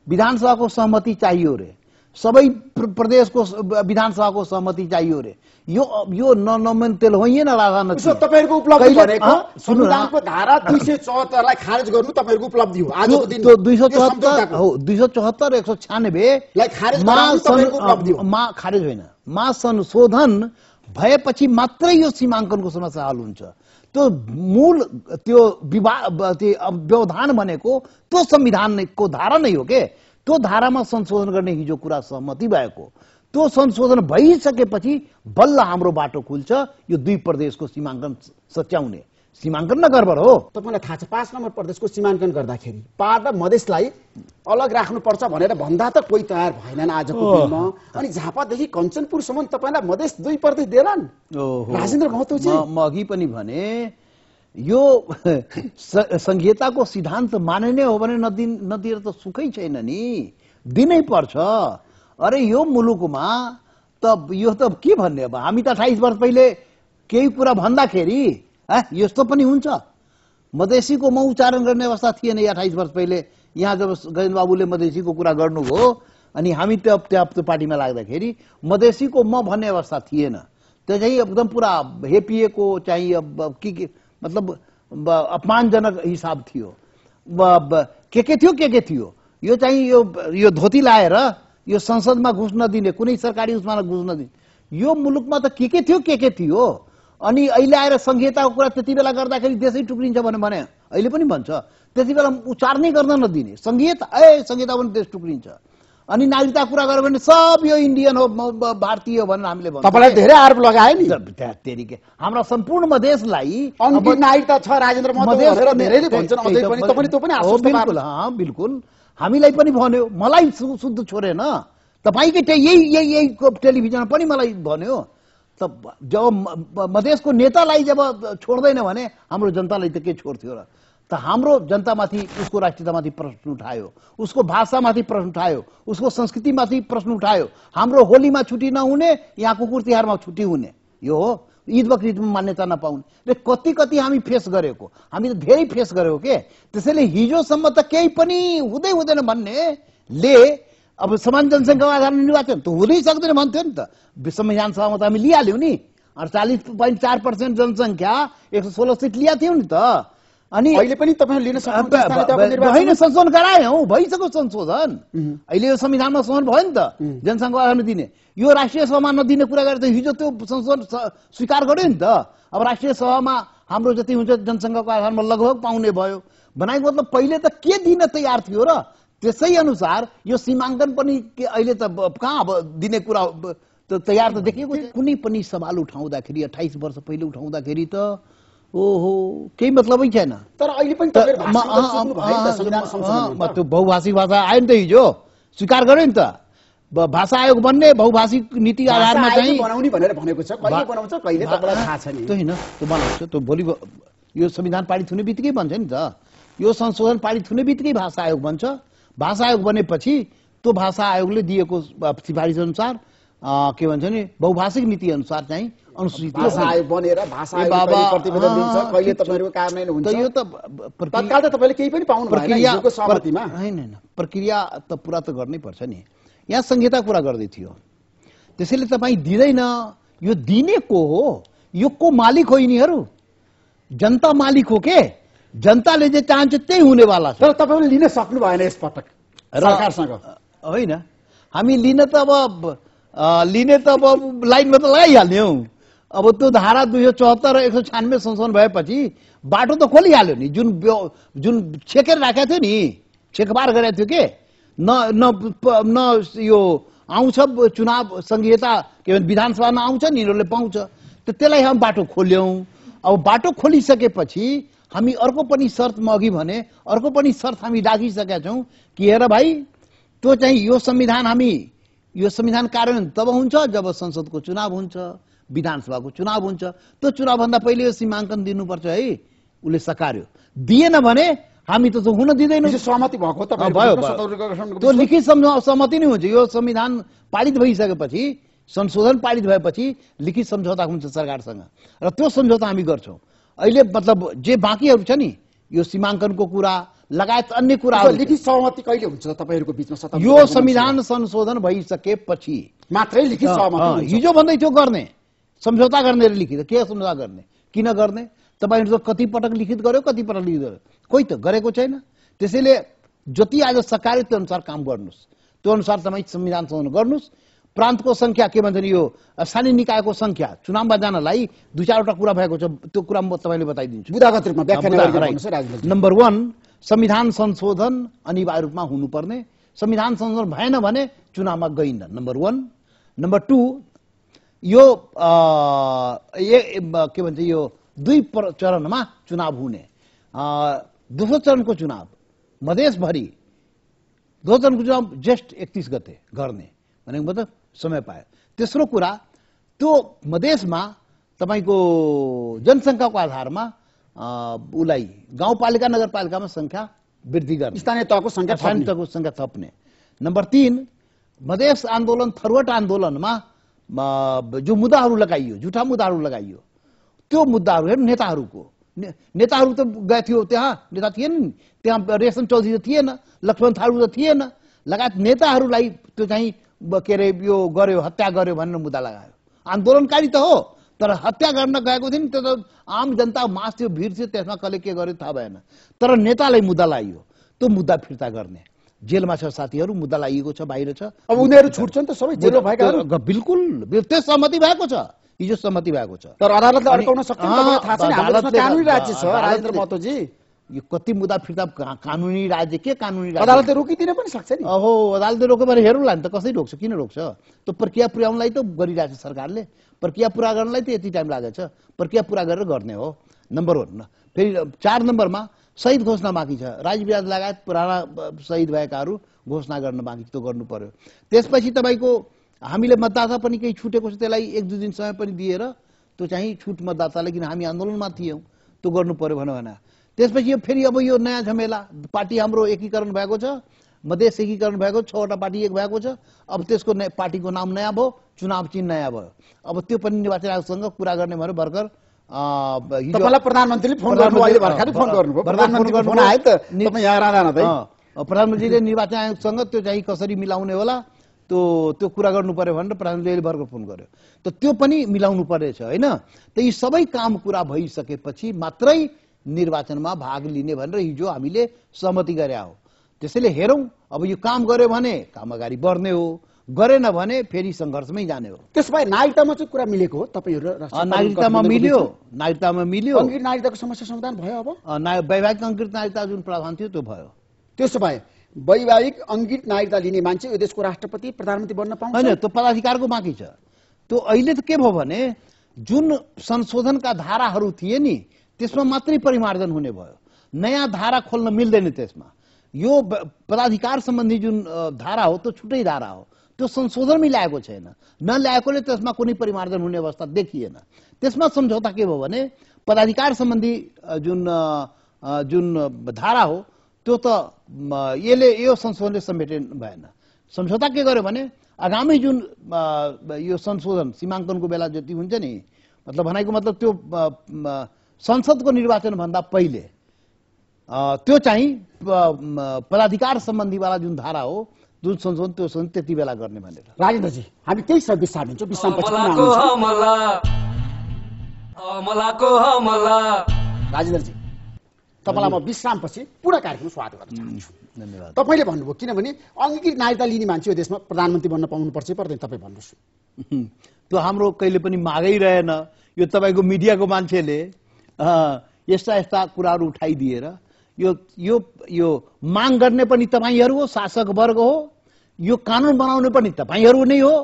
विधानसभाको सहमति चाहियो रे, सबै प्रदेशको विधानसभाको सहमति चाहियो रे। यो नमेन्तेल होइन राजधानी। तपाईहरुको उपलब्धि भनेको संविधानको धारा 274 लाई खारेज गर्नु तपाईहरुको उपलब्धि हो आजको दिन। 274 हो, 274 196 लाई खारेज गर्नु तपाईहरुको उपलब्धि हो। खारेज होइन, संशोधन भएपछि मात्रै यो सीमाङ्कनको समस्या हल हुन्छ। त्यो मूल त्यो व्यवधान भनेको त्यो संविधानको धारा नै हो के, त्यो धारामा संशोधन गर्ने हिजो कुरा सहमति भएको, त्यो संशोधन भइसकेपछि बल्ल हाम्रो बाटो खुल्छ यो 2 प्रदेशको सीमाङ्कन सच्याउने। सीमाङ्कन न गडबड हो। तपाईलाई थाहा छ 5 नम्बर प्रदेशको सीमाङ्कन गर्दाखेरि पहाड र मधेसलाई अलग राख्नुपर्छ भनेर भन्दा त कोही तयार भएनन् आजको दिनमा। अनि झापादेखि कञ्चनपुरसम्म तपाईलाई मधेस 2 प्रदेश देलान् राजेन्द्र महतोजी। म अघि पनि भने यो संहिताको सिद्धान्त मानिने हो भने नदिएर त सुखै छैन नि, दिनै पर्छ। अरे यो मुलुकमा त यो त के भन्ने, अब हामी त 28 वर्ष पहिले केही कुरा भन्दाखेरि यस्तो पनि हुन्छ। मधेसीको म उच्चारण गर्ने अवस्था थिएन 28 वर्ष पहिले। यहाँ जब गजेन्द्र बाबुले मधेसीको कुरा गर्नुभयो अनि हामी त्यो पार्टीमा लाग्दाखेरि मधेसीको म भन्ने अवस्था थिएन। त्यो चाहिँ एकदम पुरा हेपिएको चाहिँ के मतलब अपमानजनक हिसाब थियो। के थियो यो चाहिँ यो धोती लाएर यो संसदमा घुस नदिने, कुनै सरकारी उसमा घुस नदिने, यो मुलुकमा त के थियो। अनि अहिले आएर संहिताको कुरा त्यति बेला गर्दाखेरि देशै टुक्रिन्छ भने अहिले पनि भन्छ, त्यति बेला उच्चारणै गर्न नदिने, संहिता पनि देश टुक्रिन्छ। अनि नागरिकता कुरा गर्यो भने सब यो इन्डियन हो, भारतीय हो भनेर हामीले भन्छ। तपाईलाई धेरै आरोप लगाए नि तेरीके। हाम्रा सम्पूर्ण मधेसलाई अङ्कित नागरिकता छ राजेन्द्र महतो भनेर धेरैले भन्छन्, अझै पनि त्यो पनि आश्वस्त बिल्कुल बिल्कुल हामीलाई पनि भन्यो, मलाई शुद्ध छोडेन, तपाईकै यही टेलिभिजन पनि मलाई भन्यो। त जब मधेसको नेतालाई जब छोड्दैन भने हाम्रो जनतालाई त के छोड्थ्यो र? त हाम्रो जनतामाथि उसको राष्ट्रियतामाथि प्रश्न उठायो, उसको भाषामाथि प्रश्न उठायो, उसको संस्कृतिमाथि प्रश्न उठायो। हाम्रो होलीमा छुट्टी नहुने, यहाँ कुकुर तिहारमा छुट्टी हुने, यो हो। ईद बकरिदमा मान्यता नपाउने र कति हामी फेस गरेको, हामी त धेरै फेस गरेको के। त्यसैले हिजोसम्म त केही पनि हुँदैन भन्नेले अब समान जनसङ्ख्याको आधारमा निर्वाचन त हुनै सक्दैन भन्थ्यो नि त। संविधान सभामा त हामी लिइहाल्यौँ नि, 48.4% जनसङ्ख्या 116 सिट लिया थियौँ नि त। अनि अहिले पनि तपाईहरु लिन सक्नुहुन्छ, होइन संशोधन गरायौँ, भइसक्यो संशोधन। अहिले यो संविधानमा संशोधन भयो नि त, जनसङ्ख्याको आधारमा दिने। यो राष्ट्रिय सभामा नदिने कुरा गरेर त हिजो त्यो संशोधन स्वीकार गर्यो नि त। अब राष्ट्रिय सभामा हाम्रो जति हुन्छ जनसङ्ख्याको आधारमा लगभग पाउने भयो। बनाएको मतलब पहिले त के दिन तयार थियो र? त्यसै अनुसार यो सीमाङ्कन पनि अहिले त कहाँ अब दिने कुरा तयार त देखिएको। कुनै पनि सवाल उठाउँदाखेरि 28 वर्ष पहिले उठाउँदाखेरि त ओहो केही मतलबै छैन। तर अहिले पनि त्यो बहुभाषिक भाषा आयो नि त, हिजो स्वीकार गर्यो नि त। भाषा आयोग बन्ने बहुभाषिक नीति आधारमा चाहिँ बनाउने भनेर भनेको छ। कहिले बनाउँछ कहिले तपाईँलाई थाहा छ नि। त्यो हैन, त्यो बनाउँछ, त्यो भोलि यो संविधान पारित हुने बित्तिकै बन्छ नि त। यो संशोधन पारित हुने बित्तिकै भाषा आयोग बन्छ। भाषा आयोग बनेपछि त्यो भाषा आयोगले दिएको सिफारिस अनुसार के भन्छ नि बहुभाषिक नीति अनुसार चाहिँ अनुसूचित भाषा आयोग बनेर भाषा आयोग कहिले प्रतिवेदन दिन्छ, कहिले तपाईँहरूको कार्यान्वयन हुन्छ, यो त तत्काल त तपाईँले केही पनि पाउनु भएन हिजोको सहमतिमा। हैन, प्रक्रिया त पुरा त गर्नै पर्छ नि। यहाँ संहिता कुरा गर्दै थियो, त्यसैले तपाईँ दिँदैन। यो दिने को हो? यो को मालिक हो? यिनीहरू जनता मालिक हो के? जनताले जे चाहन्छ त्यही हुनेवाला छ। तर तपाईँले लिन सक्नु भएन यसपटक सरकारसँग। होइन, हामी लिन त अब लिने त अब लाइनमा त लगाइहाल्ने हौ। अब त्यो धारा 274 र 196 संशोधन भएपछि बाटो त खोलिहाल्यो नि। जुन छेकेर राखेको थियो नि, छेकबार गरेको थियो के न यो आउँछ चुनाव संहिता के भन्छ विधानसभामा आउँछ नि, यिनीहरूले पाउँछ। त्यसलाई हामी बाटो खोल्यौं। अब बाटो खोलिसकेपछि हामी अर्को पनि शर्त, म अघि भने अर्को पनि शर्त हामी राखिसकेका छौं कि हेर भाइ, त्यो चाहिँ यो संविधान कार्यान्वयन तब हुन्छ जब संसदको चुनाव हुन्छ, विधानसभाको चुनाव हुन्छ। त्यो चुनाव भन्दा पहिले यो सीमाङ्कन दिनुपर्छ है। उसले सकार्यो, दिएन भने हामी त हुन दिँदैनौँ। सहमति भएको त भयो, त्यो लिखित सहमति नै हुन्छ। यो संविधान पारित भइसकेपछि, संशोधन पारित भएपछि लिखित सम्झौता हुन्छ सरकारसँग, र त्यो सम्झौता हामी गर्छौं। अहिले मतलब जे बाँकीहरू छ नि, यो सीमाङ्कनको कुरा लगायत अन्य कुराहरू, लिखित सहमति कहिले हुन्छ तपाईँहरूको बिचमा? यो संविधान संशोधन भइसकेपछि मात्रै लिखित सहमति। हिजो भन्दै थियो गर्ने, सम्झौता गर्ने लिखित। के सम्झौता गर्ने, किन गर्ने? तपाईहरु कति पटक लिखित गर्यो, कति पटक लिखित गर्यो, कोही त गरेको छैन। त्यसैले जति आज सकार्यो त्यो अनुसार काम गर्नुस्, त्यो अनुसार तपाईँ संविधान संशोधन गर्नुस्। प्रान्तको संख्या के भन्छ नि, यो स्थानीय निकायको संख्या चुनावमा जानलाई 2-4 कुरा भएको छ। त्यो कुरा म तपाईले बताइदिन्छु बुदागत रूपमा व्याख्या गरिदिनुहोस् राजनीति। नम्बर 1, संविधान संशोधन अनिवार्य रूपमा हुनुपर्ने। संविधान संशोधन भएन भने चुनावमा गइन्न, नम्बर 1। नम्बर 2, यो के भन्छ, यो 2 चरणमा चुनाव हुने। दोस्रो चरणको चुनाव मधेसभरि, दोस्रो चरणको चुनाव जेष्ठ 31 गते गर्ने भनेको मतलब समय पायो। तेस्रो कुरा, त्यो मधेसमा तपाईको जनसंख्याको आधारमा उलाई गाउँपालिका नगरपालिकामा संख्या वृद्धि गर्ने, स्थानीय तहको संख्या थप्ने। नम्बर 3, मधेस आन्दोलन, थरवट आन्दोलनमा जो मुद्दाहरू लगाइयो, झुटा मुद्दाहरू लगाइयो, त्यो मुद्दाहरू हेर्नु नेताहरू त गए थियो त्यहाँ, नेता थिएन त्यहाँ, रेशम चौधरी त थिएन, लक्ष्मण थारू त थिएन, लगायत नेताहरूलाई त्यो चाहिँ के अरे यो गर्यो, हत्या गर्यो भनेर मुद्दा लगायो। आन्दोलनकारी त हो, तर हत्या गर्न गएको थियो नि, त्यो त आम जनता मास थियो, भिड थियो, त्यसमा कसले के गर्यो थाहा भएन। तर नेतालाई मुद्दा लाग्यो, त्यो मुद्दा फिर्ता गर्ने। जेलमा छ साथीहरू, मुद्दा लागेको छ, बाहिर छ। अब उनीहरू छुट्छन् त सबै जेलमा भएकाहरू? बिल्कुल, त्यो सहमति भएको छ, हिजो सहमति भएको छ। तर अदालतले अड्काउन सक्दैन, थाहा छैन। हाम्रो देशमा कानुनी राज्य छ राजेन्द्र महतोजी। यो कति मुद्दा फिर्ता, कानुनी राज्य के कानुनी राज्य? अदालतले रोकिदिन पनि सक्छ नि। अहो, अदालतले रोक्यो भने हेर्नुला नि त, कसरी रोक्छ, किन रोक्छ? त्यो प्रक्रिया पुर्याउनलाई त गरिरहेछ सरकारले, प्रक्रिया पुरा गर्नलाई त यति टाइम लागेछ, प्रक्रिया पुरा गरेर गर्ने हो। नम्बर 1। फेरि 4 नम्बरमा शहीद घोषणा बाँकी छ। राजविराज लगायत पुराना शहीद भएकाहरू घोषणा गर्न बाँकी, त्यो गर्नु पर्यो। त्यसपछि तपाईँको हामीले मतदाता पनि केही छुटेको छ, त्यसलाई 1-2 दिन समय पनि दिएर त्यो चाहिँ छुट मतदाताले, किन हामी आन्दोलनमा थियौँ, त्यो गर्नु पर्यो भने। त्यसपछि फेरि अब यो नयाँ झमेला, पार्टी हाम्रो एकीकरण भएको छ, मधेस एकीकरण भएको, 6वटा पार्टी एक भएको छ। अब त्यसको पार्टीको नाम नयाँ भयो, चुनाव चिन्ह नयाँ भयो। अब त्यो पनि निर्वाचन आयोगसँग कुरा गर्ने भनेर भर्खर तपाईलाई प्रधानमन्त्रीले फोन गर्नुभयो, अहिले भर्खरै फोन गर्नुभयो, प्रधानमन्त्रीको फोन आयो त, तपाईँ यहाँ रहँदैन त। प्रधानमन्त्रीले निर्वाचन आयोगसँग त्यो चाहिँ कसरी मिलाउने होला, त्यो कुरा गर्नु पर्यो भनेर प्रधानमन्त्रीले भर्खर फोन गर्यो। त त्यो पनि मिलाउनु पर्नेछ हैन। त यी सबै काम कुरा भइसकेपछि मात्रै निर्वाचनमा भाग लिने भनेर हिजो हामीले सहमति गरे हो। त्यसैले हेरौं, अब यो काम गर्यो भने काम अगाडि बढ्ने हो, गरेन भने फेरि संघर्षमै जाने हो। त्यसबाहेक नागरिकतामा चाहिँ कुरा मिलेको हो तपाईहरु? नागरिकतामा मिल्यो, अंकित नागरिकताको समस्या समाधान भयो। अब वैवाहिक अंकित नागरिकता जुन प्रावधान थियो त्यो भयो। त्यसो भए वैवाहिक अंकित नागरिकता लिने मान्छे यो देशको राष्ट्रपति प्रधानमन्त्री बन्न पाउँछ? हैन, त्यो पदाधिकारको बाँकी छ। त्यो अहिले त के भयो भने जुन संशोधनका धाराहरू थिए नि त्यसमा मात्रै परिमार्जन हुने भयो, नयाँ धारा खोल्न मिल्दैन त्यसमा। यो पदाधिकार सम्बन्धी जुन धारा हो त्यो छुट्टै धारा हो, त्यो संशोधनमै ल्याएको छैन। नल्याएकोले त्यसमा कुनै परिमार्जन हुने अवस्था देखिएन। त्यसमा सम्झौता के भयो भने पदाधिकार सम्बन्धी जुन धारा हो त्यो त यो संशोधनले समेटन भएन। सम्झौता के गर्यो भने आगामी जुन यो संशोधन सीमाङ्कनको बेला जति हुन्छ नि, मतलब भनाइको मतलब त्यो संसदको निर्वाचन भन्दा पहिले त्यो चाहिँ पदाधिकार सम्बन्धीवाला जुन धारा हो जुन संशोधन त्यो संशोधन त्यति बेला गर्ने भनेर। राजेन्द्रजी हामी केही विश्राम लिन्छौँ, विश्रामपछि राजेन्द्रजी तपाईँलाई म विश्रामपछि पुरा कार्यक्रम स्वागत गर्न चाहन्छु। धन्यवाद। तपाईँले भन्नुभयो किनभने अङ्गीकृत नागरिकता लिने मान्छे यो देशमा प्रधानमन्त्री बन्न पाउनुपर्छ पर्दैन, तपाईँ भन्नुहोस्। त्यो हाम्रो कहिले पनि मागै रहेन। यो तपाईँको मिडियाको मान्छेले यस्ता यस्ता कुराहरू उठाइदिएर यो माग गर्ने पनि तपाईँहरू हो, शासक वर्ग हो, यो कानुन बनाउने पनि तपाईँहरू नै हो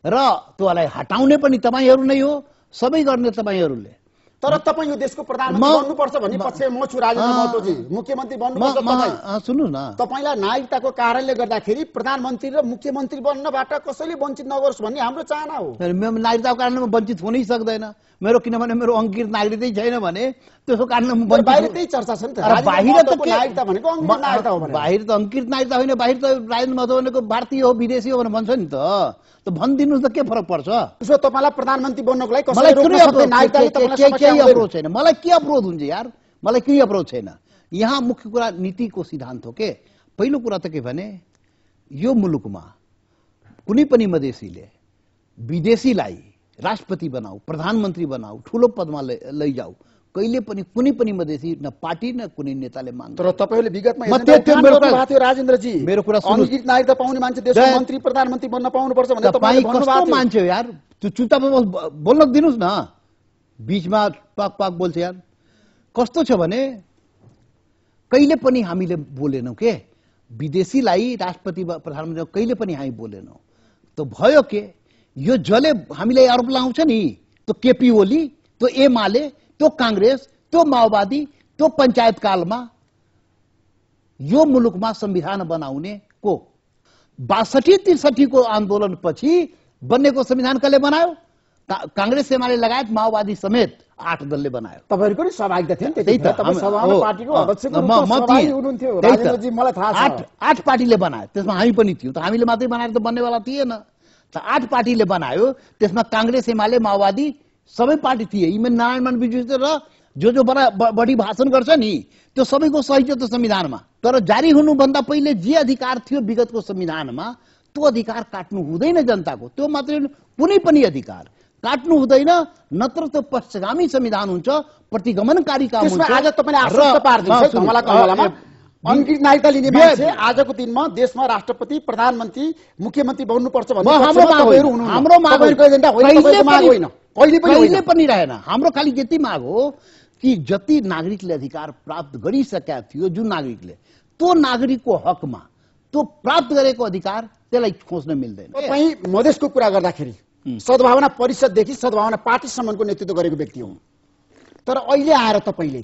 र त्यसलाई हटाउने पनि तपाईँहरू नै हो, सबै गर्ने तपाईँहरूले। तर तपाईँ यो देशको प्रधानमन्त्री बन्नुपर्छ भन्ने पक्ष म छु राजेन्द्र महतोजी। मुख्यमन्त्री बन्नुपर्छ तपाईँ। सुन्नुहोस् न, तपाईँलाई नागरिकताको कारणले गर्दाखेरि प्रधानमन्त्री र मुख्यमन्त्री बन्नबाट कसैले वञ्चित नगरोस् भन्ने हाम्रो चाहना हो। नागरिकताको कारणले वञ्चित हुनै सक्दैन मेरो, किनभने मेरो अङ्गीकृत नागरिकै छैन भने त्यसको कारणले बाहिर त्यही चर्चा छ नि त। बाहिर त नागरिकता भनेको अङ्गीकृत नागरिकता हो भने बाहिर त अङ्गीकृत नागरिकता होइन, बाहिर त राजेन्द्र महतो भनेको भारतीय हो, विदेशी हो भनेर भन्छ नि त भनिदिनुहोस् त के फरक पर्छ? उसो तपाईँलाई प्रधानमन्त्री बन्नको लागि मलाई केही अप्रोच छैन। मलाई के अप्रोच हुन्छ यार? मलाई केही अप्रोच छैन। यहाँ मुख्य कुरा नीतिको सिद्धान्त हो के। पहिलो कुरा त के भने यो मुलुकमा कुनै पनि मधेसीले विदेशीलाई राष्ट्रपति बनाऊ, प्रधानमन्त्री बनाऊ, ठुलो पदमा लैजाऊ, कहिले पनि कुनै पनि मधेसी न पार्टी न कुनै नेताले माग्छ। तर तपाईँले विगतमा राजेन्द्रजी मेरो कुरा अङ्गीकृत नागरिकता पाउने मान्छे देशको मन्त्री प्रधानमन्त्री बन्न पाउनुपर्छ भनेर तपाईँ कस्तो मान्छे हो यार? त्यो चुपचाप बोल्न दिनुहोस् न, बीचमा पाक पाक बोल्छ यार। कस्तो छ भने कहिले पनि हामीले बोलेनौँ के विदेशीलाई राष्ट्रपति प्रधानमन्त्री कहिले पनि हामी बोलेनौँ। त भयो के यो जसले हामीलाई आरोप लगाउँछ नि, त्यो केपी ओली, त्यो एमाले, त्यो काङ्ग्रेस, त्यो माओवादी, त्यो पञ्चायत कालमा यो मुलुकमा संविधान बनाउने को 62-63 को आन्दोलन पछि बनेको संविधान कसले बनायो? काङ्ग्रेस एमाले लगायत माओवादी समेत 8 दलले बनायो। तपाईँहरूको नि सहभागिता थियो नि? त्यही त पार्टीको अध्यक्षको रूपमा सहभागी हुनुहुन्थ्यो राजेन्द्रजी, मलाई थाहा छ। 8 पार्टीले बनायो, त्यसमा हामी पनि थियौँ। त हामीले मात्रै बनाएर त बन्नेवाला थिएन। त 8 पार्टीले बनायो, त्यसमा काङ्ग्रेस एमाले माओवादी सबै पार्टी थिए। इमेन नारायण विजय र जो बढी भाषण गर्छ नि त्यो सबैको सही छ त संविधानमा। तर जारी हुनुभन्दा पहिले जे अधिकार थियो विगतको संविधानमा त्यो अधिकार काट्नु हुँदैन जनताको। त्यो मात्रै कुनै पनि अधिकार काट्नु हुँदैन, नत्र त्यो पक्षगामी संविधान हुन्छ, प्रतिगमनकारी काम हुन्छ। आज तपाईँले आश्वस्त पार्दिनुहुन्छ कमला कमलामा अङ्गीकृत नागरिकता लिने मान्छे आजको दिनमा देशमा राष्ट्रपति प्रधानमन्त्री मुख्यमन्त्री बन्नुपर्छ भन्ने हाम्रो माग कहिले पनि रहेन। हाम्रो खालि यति माग हो कि जति नागरिकले अधिकार प्राप्त गरिसकेका थियो, जुन नागरिकले त्यो नागरिकको हकमा त्यो प्राप्त गरेको अधिकार त्यसलाई खोज्न मिल्दैन। तपाईँ मधेसको कुरा गर्दाखेरि सद्भावना परिषददेखि सद्भावना पार्टीसम्मको नेतृत्व गरेको व्यक्ति हो। तर अहिले आएर तपाईँले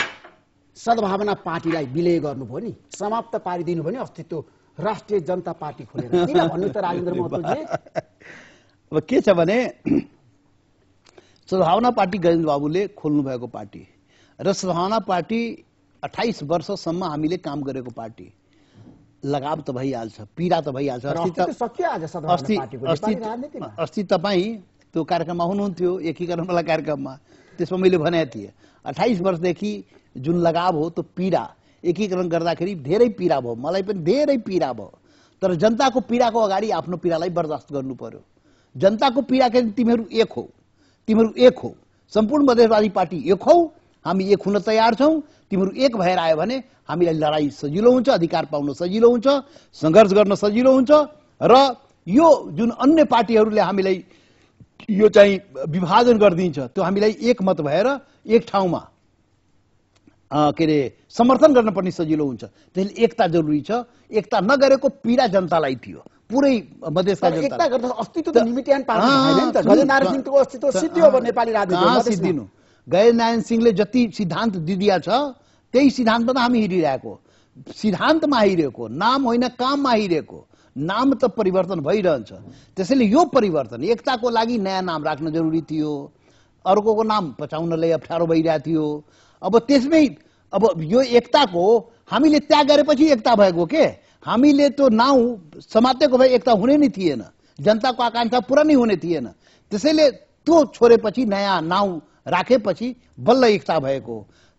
सद्भावना पार्टीलाई विलय गर्नुभयो नि, समाप्त पारिदिनु भयो नि अस्तित्व राष्ट्रिय जनता पार्टी खोलेर। किन भन्नु त राजेन्द्र महतोजी? अब के छ भने सद्भावना पार्टी गजेन्द्र बाबुले खोल्नु भएको पार्टी र सद्भावना पार्टी 28 वर्षसम्म हामीले काम गरेको पार्टी। लगाव त भइहाल्छ, पीडा त भइहाल्छ। अस्ति तपाईँ त्यो कार्यक्रममा हुनुहुन्थ्यो, एकीकरणवाला कार्यक्रममा, त्यसमा मैले भनेको थिएँ 28 वर्षदेखि जुन लगाव हो त्यो पीडा एकीकरण गर्दाखेरि धेरै पीडा भयो, मलाई पनि धेरै पीडा भयो। तर जनताको पीडाको अगाडि आफ्नो पीडालाई बर्दास्त गर्नु पर्यो। जनताको पीडा के तिमीहरू एक हो, तिमीहरू एक हो, सम्पूर्ण मधेसवादी पार्टी एक हौ, हामी एक हुन तयार छौँ। तिमीहरू एक भएर आयो भने हामीलाई लडाई सजिलो हुन्छ, अधिकार पाउन सजिलो हुन्छ, सङ्घर्ष गर्न सजिलो हुन्छ। र यो जुन अन्य पार्टीहरूले हामीलाई यो चाहिँ विभाजन गरिदिन्छ त्यो हामीलाई एकमत भएर एक ठाउँमा के अरे समर्थन गर्न पनि सजिलो हुन्छ। त्यसले एकता जरुरी छ। एकता नगरेको पीडा जनतालाई थियो, पुरै मधेसका जनता। एकता गर्न अस्तित्व त निमित्यान पार्नु भएन नि त। गजेन्द्र सिंहको अस्तित्व सिद्धियो अब नेपाली राजनीतिमा सिद्धिनु। गजेन्द्र सिंहले जति सिद्धान्त दिदिया छ त्यही सिद्धान्तमा हामी हिँडिरहेको, सिद्धान्तमा हिँडेको, नाम होइन काममा हिँडेको। नाम त परिवर्तन भइरहन्छ। त्यसैले यो परिवर्तन एकताको लागि नयाँ नाम राख्न जरुरी थियो, अर्कोको नाम पचाउनलाई अप्ठ्यारो भइरहेको थियो। अब त्यसमै अब यो एकताको हामीले त्याग गरेपछि एकता भएको के, हामीले त्यो नाउँ समातेको भए एकता हुने नै थिएन, जनताको आकांक्षा पूरा नै हुने थिएन। त्यसैले त्यो छोडेपछि नयाँ नाउँ राखेपछि बल्ल एकता भएको।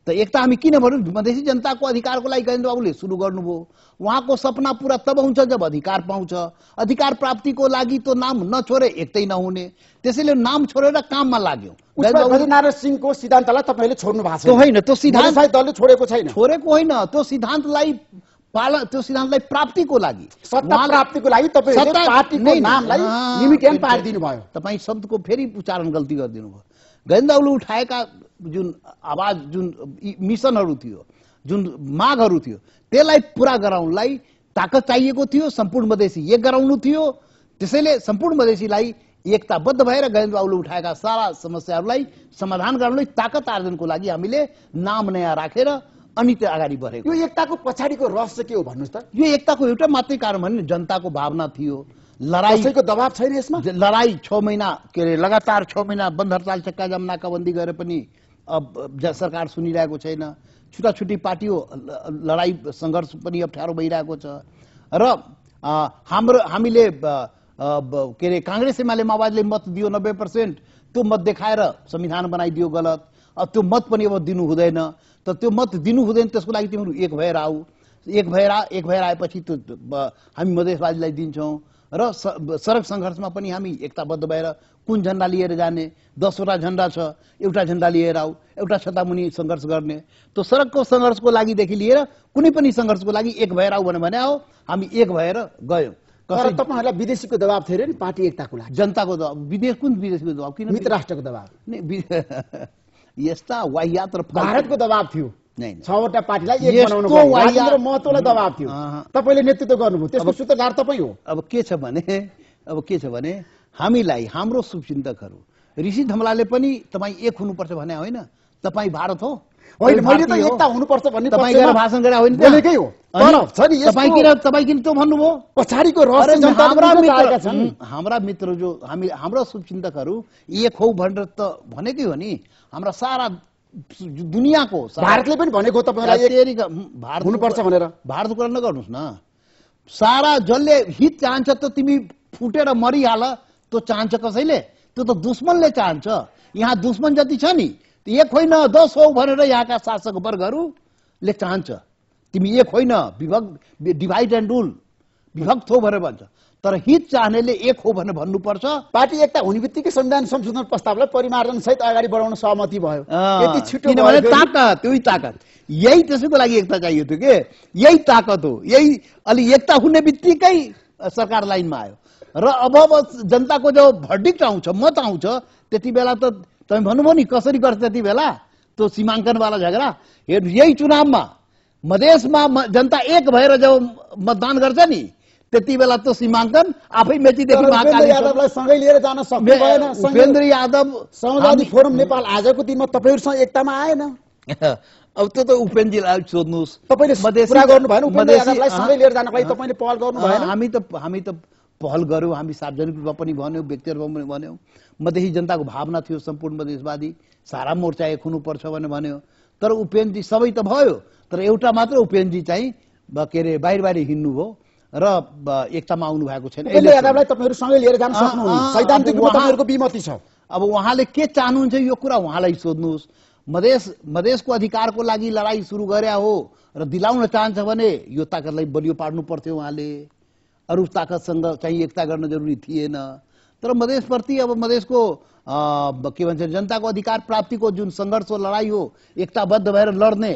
त एकता हामी किन भन्नु, मधेसी जनताको अधिकारको लागि गजेन्द्र बाबुले सुरु गर्नुभयो। उहाँको सपना पूरा तब हुन्छ जब अधिकार पाउँछ। अधिकार प्राप्तिको लागि त्यो नाम नछोडे एकतै नहुने, त्यसैले नाम छोडेर काममा लाग्यो। नारायण सिंहको सिद्धान्तलाई तपाईले छोड्नु भएको छैन। होइन, त्यो सिद्धान्त दलले छोडेको छैन, छोडेको होइन, त्यो सिद्धान्तलाई त्यो सिद्धान्तलाई प्राप्तिको लागि, सत्ता प्राप्तिको लागि तपाईले पार्टीको नामलाई लिमिटेड पारिदिनु भयो। तपाईँ शब्दको फेरि उच्चारण गल्ती गरिदिनु भयो। गजेन्द्र बाबुले उठाएका जुन आवाज, जुन मिसनहरू थियो, जुन मागहरू थियो, त्यसलाई पूरा गराउनलाई ताकत चाहिएको थियो। सम्पूर्ण मधेसी एक गराउनु थियो। त्यसैले सम्पूर्ण मधेसीलाई एकताबद्ध भएर गजेन्द्र बाबुले उठाएका सारा समस्याहरूलाई समाधान गर्नलाई ताकत आर्जनको लागि हामीले नाम नयाँ राखेर अनि त्यो अगाडि बढेको। यो एकताको पछाडिको रहस्य के हो भन्नुस् त? यो एकताको एउटा मात्रै कारण भने जनताको भावना थियो। लडाई, कसैको दबाब छैन यसमा। लडाई 6 महिना के अरे लगातार 6 महिना बन्द हडताल, चक्का जाम, नाकाबन्दी गरेर पनि अब सरकार सुनिरहेको छैन। छुटाछुटी पार्टी हो, लडाई सङ्घर्ष पनि अप्ठ्यारो भइरहेको छ। र हामीले के अरे काङ्ग्रेस एमाले माओवादीले मत दियो 90%, त्यो मत देखाएर संविधान बनाइदियो गलत। अब त्यो मत पनि अब दिनु हुँदैन, त त्यो मत दिनु हुँदैन। त्यसको लागि तिमीहरू एक भएर आऊ, एक भएर आएपछि त्यो हामी मधेसवादीलाई दिन्छौँ। र सडक सङ्घर्षमा पनि हामी एकताबद्ध भएर कुन झन्डा लिएर जाने, 10वटा झन्डा छ, एउटा झन्डा लिएर आऊ, एउटा छतामुनि सङ्घर्ष गर्ने। त्यो सडकको सङ्घर्षको लागिदेखि लिएर कुनै पनि सङ्घर्षको लागि एक भएर आऊ भने हो, हामी एक भएर गयौँ। तर तपाईहरुलाई विदेशीको दबाब थियो नि, पार्टी एकताको लागि जनताको दबाब। विदेश कुन विदेशीको दबाब? किन मित्र राष्ट्रको दबाब? यस्ता वाहियात र भारतको दबाब थियो। 6वटा पार्टीलाई एक बनाउनु यस्तो राजेन्द्र महतोलाई दबाब थियो। तपाईले नेतृत्व गर्नुभयो, त्यसको सूत्रधार तपाई हो। अब के छ भने हामीलाई हाम्रो शुभचिन्तकहरू ऋषि धमलाले पनि तपाईँ एक हुनुपर्छ भने होइन, तपाईँ भारत हो होइन, मैले त एकता हुनुपर्छ भन्ने तपाईँ गएर भाषण गरे होइन, बोलेकै हो। तपाईँ किन त्यो भन्नुभयो? पछाडिको रहस्य हाम्रा मित्र जो हाम्रा शुभचिन्तकहरू एक हौ भनेर त भनेकै हो नि। हाम्रा सारा दुनियाँको, भारतले पनि भनेको तपाईलाई भारत हुनुपर्छ भनेर। भारतको कुरा नगर्नुहोस् न। सारा जसले हित चाहन्छ त तिमी फुटेर मरिहाल, त्यो चाहन्छ कसैले? त्यो त दुश्मनले चाहन्छ। यहाँ दुश्मन जति छ नि, एक होइन 10 हो भनेर यहाँका शासक वर्गहरूले चाहन्छ। तिमी एक होइन, डिभाइड एन्ड रुल, विभक्त हो भनेर भन्छ। तर हित चाहनेले एक हो भनेर भन्नुपर्छ। पार्टी एकता हुने बित्तिकै संविधान संशोधन प्रस्तावलाई परिमार्जन सहित अगाडि बढाउन सहमति भयो। यति छिटो ताकत, त्यही ताकत, यही त्यसैको लागि एकता चाहियो थियो के, यही ताकत हो। यही अलि एकता हुने बित्तिकै सरकार लाइनमा आयो। र अब जनताको जो भर्डिक्ट आउँछ, मत आउँछ, त्यति बेला त तपाईँ भन्नुभयो नि कसरी गर्छ त्यति बेला त्यो सीमाङ्कनवाला झगडा। यही चुनावमा मधेसमा जनता एक भएर जब मतदान गर्छ नि, त्यति बेला त्यो सीमाङ्कन आफै मेचीदेखि महाकाली यादवलाई सँगै लिएर जान सक्नु भएन। उपेन्द्र यादव समाजवादी फोरम नेपाल आजको दिनमा तपाईहरुसँग एकतामा आएन। अब त्यो त उपेन्द्रजीलाई सोध्नुहोस्। तपाईले पुरा गर्नु भएन, उपेन्द्र यादवलाई सँगै लिएर जानको लागि तपाईले पहल गर्नु भएन। हामी त पहल गर्यौँ, हामी सार्वजनिक रूपमा पनि भन्यौँ, व्यक्तिगत रूपमा पनि भन्यौँ। मधेसी जनताको भावना थियो सम्पूर्ण मधेसवादी, सारा मोर्चा एक हुनुपर्छ भनेर भन्यो। तर उपेन्द्रजी सबै त भयो, तर एउटा मात्र उपेन्द्रजी चाहिँ के अरे बाहिर हिँड्नु भयो र एकतामा आउनु भएको छैन। उपेन्द्र यादवलाई तपाईहरु सँगै लिएर जान सक्नुहुन्न, सैद्धान्तिक रूपमा तपाईहरुको विमति छ। अब उहाँले के चाहनुहुन्छ यो कुरा उहाँलाई सोध्नुहोस्। मधेसको अधिकारको लागि लडाई सुरु गरे हो र दिलाउन चाहन्छ भने यो ताकतलाई बलियो पार्नु पर्थ्यो। उहाँले अरू ताकतसँग चाहिँ एकता गर्न जरुरी थिएन। तर मधेसप्रति अब मधेसको के भन्छ जनताको अधिकार प्राप्तिको जुन सङ्घर्ष हो, लडाई हो, एकताबद्ध भएर लड्ने,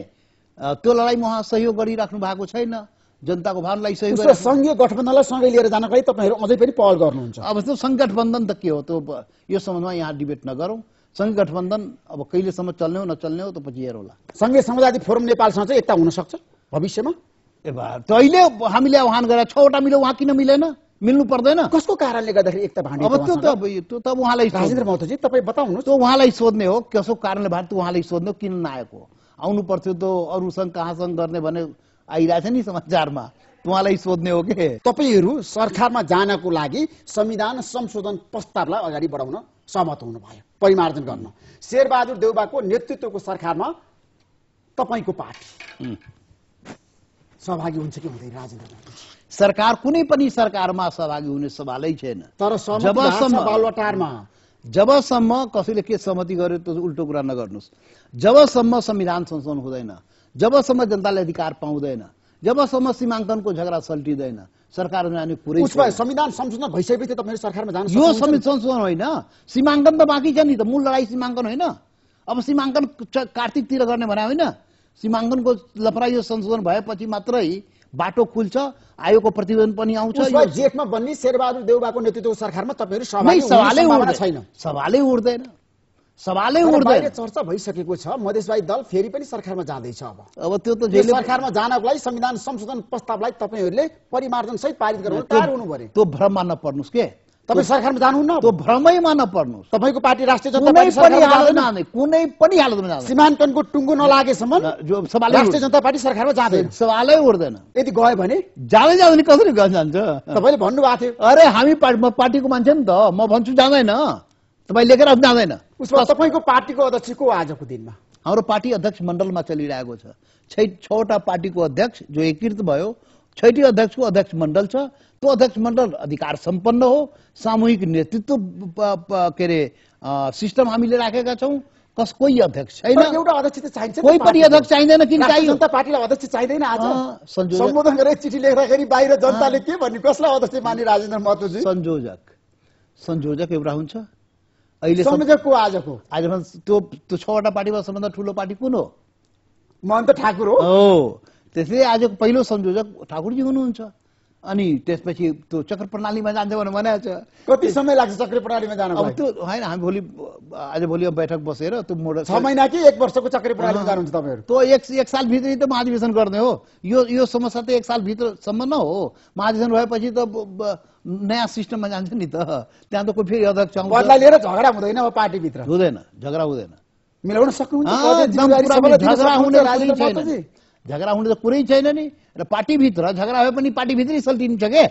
त्यो लडाईमा उहाँ सहयोग गरिराख्नु भएको छैन। जनताको भावनालाई सहयोग गरेर संघीय गठबन्धनलाई सँगै लिएर जानका लागि तपाईहरु अझै पनि पहल गर्नुहुन्छ। अब त्यो संगठबन्धन त के हो, त्यो यो सम्बन्धमा यहाँ डिबेट नगरौँ। संघीय गठबन्धन अब कहिलेसम्म चल्ने हो नचल्ने हो त पछि हेरौँला। संघीय समाजवादी फोरम नेपालसँग चाहिँ एकता हुन सक्छ भविष्यमा? अहिले हामीले आह्वान गरेर 6वटा मिल्यो, उहाँ किन मिलेन? मिल्नु पर्दैन? कसको कारणले गर्दाखेरि एकता भाँडी? अब त्यो त उहाँलाई राजेन्द्र महतोजी तपाईँ बताउनुहोस्। त्यो उहाँलाई सोध्ने हो, कसो कारणले भए त उहाँलाई सोध्ने हो किन नआएको। आउनु पर्थ्यो त अरूसँग कहाँसँग गर्ने भने आइरहेछ नि समाचारमा। उहाँलाई सोध्ने हो के? तपाईहरू सरकारमा जानको लागि संविधान संशोधन प्रस्तावलाई अगाडि बढाउन सहमत हुनुभयो, परिमार्जन गर्न। शेरबहादुर देउवाको नेतृत्वको सरकारमा तपाईको पार्टी सहभागी हुन्छ कि हुँदैन राजेन्द्र? सरकार कुनै पनि सरकारमा सहभागी हुने सवालै छैन। तर बालुवाटारमा जबसम्म कसैले के सहमति गर्यो त्यो उल्टो कुरा नगर्नुस्। जबसम्म संविधान संशोधन हुँदैन, जबसम्म जनताले अधिकार पाउँदैन, जबसम्म सीमाङ्कनको झगडा सल्टिँदैन, सरकारमा जाने कुरै उसमा संविधान संशोधन भइसकेपछि तपाईहरु सरकारमा जान यो संविधान संशोधन होइन, सीमाङ्कन त बाँकी छ नि त। मूल लडाई सीमाङ्कन होइन। अब सीमाङ्कन कार्तिकतिर गर्ने भने होइन, सीमाङ्कनको लफडा यो संशोधन भएपछि मात्रै बाटो खुल्छ, आयोगको प्रतिवेदन पनि आउँछ। यो जेठमा बन्ने शेरबहादुर देउवाको नेतृत्वको सरकारमा तपाईहरु सहभागी हुने सवालै सम्भावना छैन। सवालै उठ्दैन, सवालै उठ्दैन। चर्चा भइसकेको छ मधेसवादी दल फेरि पनि सरकारमा जाँदैछ। अब त्यो त सरकारमा जानको लागि संविधान संशोधन प्रस्तावलाई तपाईहरुले परिमार्जन सहित पारित गराउन तयार हुनु पर्यो। त्यो भ्रममा नपर्नुस् के? तपाई सरकारमा जानुहुन्न? त्यो भ्रमैमा नपर्नुस्। तपाईको पार्टी राष्ट्रिय जनता पार्टी सरकारमा जाँदैन? कुनै पनि हालतमा जाँदैन। सीमाङ्कनको टुङ्गो नलागेसम्म राष्ट्रिय जनता पार्टी सरकारमा जाँदैन। सवालै उठ्दैन। यदि गयो भने जाँदै जाँदैन कसरी जान्छ? तपाईले भन्नुभएको थियो अरे हामी पार्टीको मान्छे नि त, म भन्छु जाँदैन, तपाईँ लेखेर जाँदैन। उसमा तपाईको पार्टीको अध्यक्ष को आजको दिनमा? हाम्रो पार्टी अध्यक्ष मण्डलमा चलिरहेको छ। 6वटा पार्टीको अध्यक्ष जो एकीकृत भयो, 6टी अध्यक्षको अध्यक्ष मण्डल छ। त्यो अध्यक्ष मण्डल अधिकार सम्पन्न हो, सामूहिक नेतृत्व के अरे सिस्टम हामीले राखेका छौँ। कोही अध्यक्ष छैन, एउटा अध्यक्ष त चाहिन्छ। कोही पनि अध्यक्ष चाहिँदैन। किन चाहियो? जनता पार्टीलाई अध्यक्ष चाहिँदैन। आज सम्बोधन गरेर चिठी लेख्दाखेरि बाहिर जनताले के भन्ने, कसलाई अध्यक्ष मान्ने राजेन्द्र महतोजी? संयोजक एउटा हुन्छ। अहिले संयोजक को आजको? आज त्यो 6वटा पार्टीमा सबभन्दा ठुलो पार्टी कुन हो? महन्त ठाकुर हो। त्यसले आजको पहिलो संयोजक ठाकुरजी हुनुहुन्छ। अनि त्यसपछि त्यो चक्र प्रणालीमा जान्छ भनेर भनेको छ। कति समय लाग्छ चक्र प्रणालीमा जान? अब त्यो होइन, हामी भोलि बैठक बसेर त्यो मोडल 6 महिना कि 1 वर्षको चक्र प्रणालीमा जानुहुन्छ तपाईँहरू? त्यो एक साल भित्रै त महाधिवेशन गर्ने हो। यो समस्या त 1 साल भित्रसम्म न हो। महाधिवेशन भएपछि त नयाँ सिस्टममा जान्छ नि त। त्यहाँ त कोही फेरि अध्यक्ष आउँछ। बदला लिएर झगडा हुँदैन अब पार्टीभित्र? हुँदैन, झगडा हुँदैन। मिलाउन सक्नुहुन्छ? झगडा हुने त कुरै छैन नि। र पार्टीभित्र झगडा भए पनि पार्टीभित्रै सल्टिन्छ के?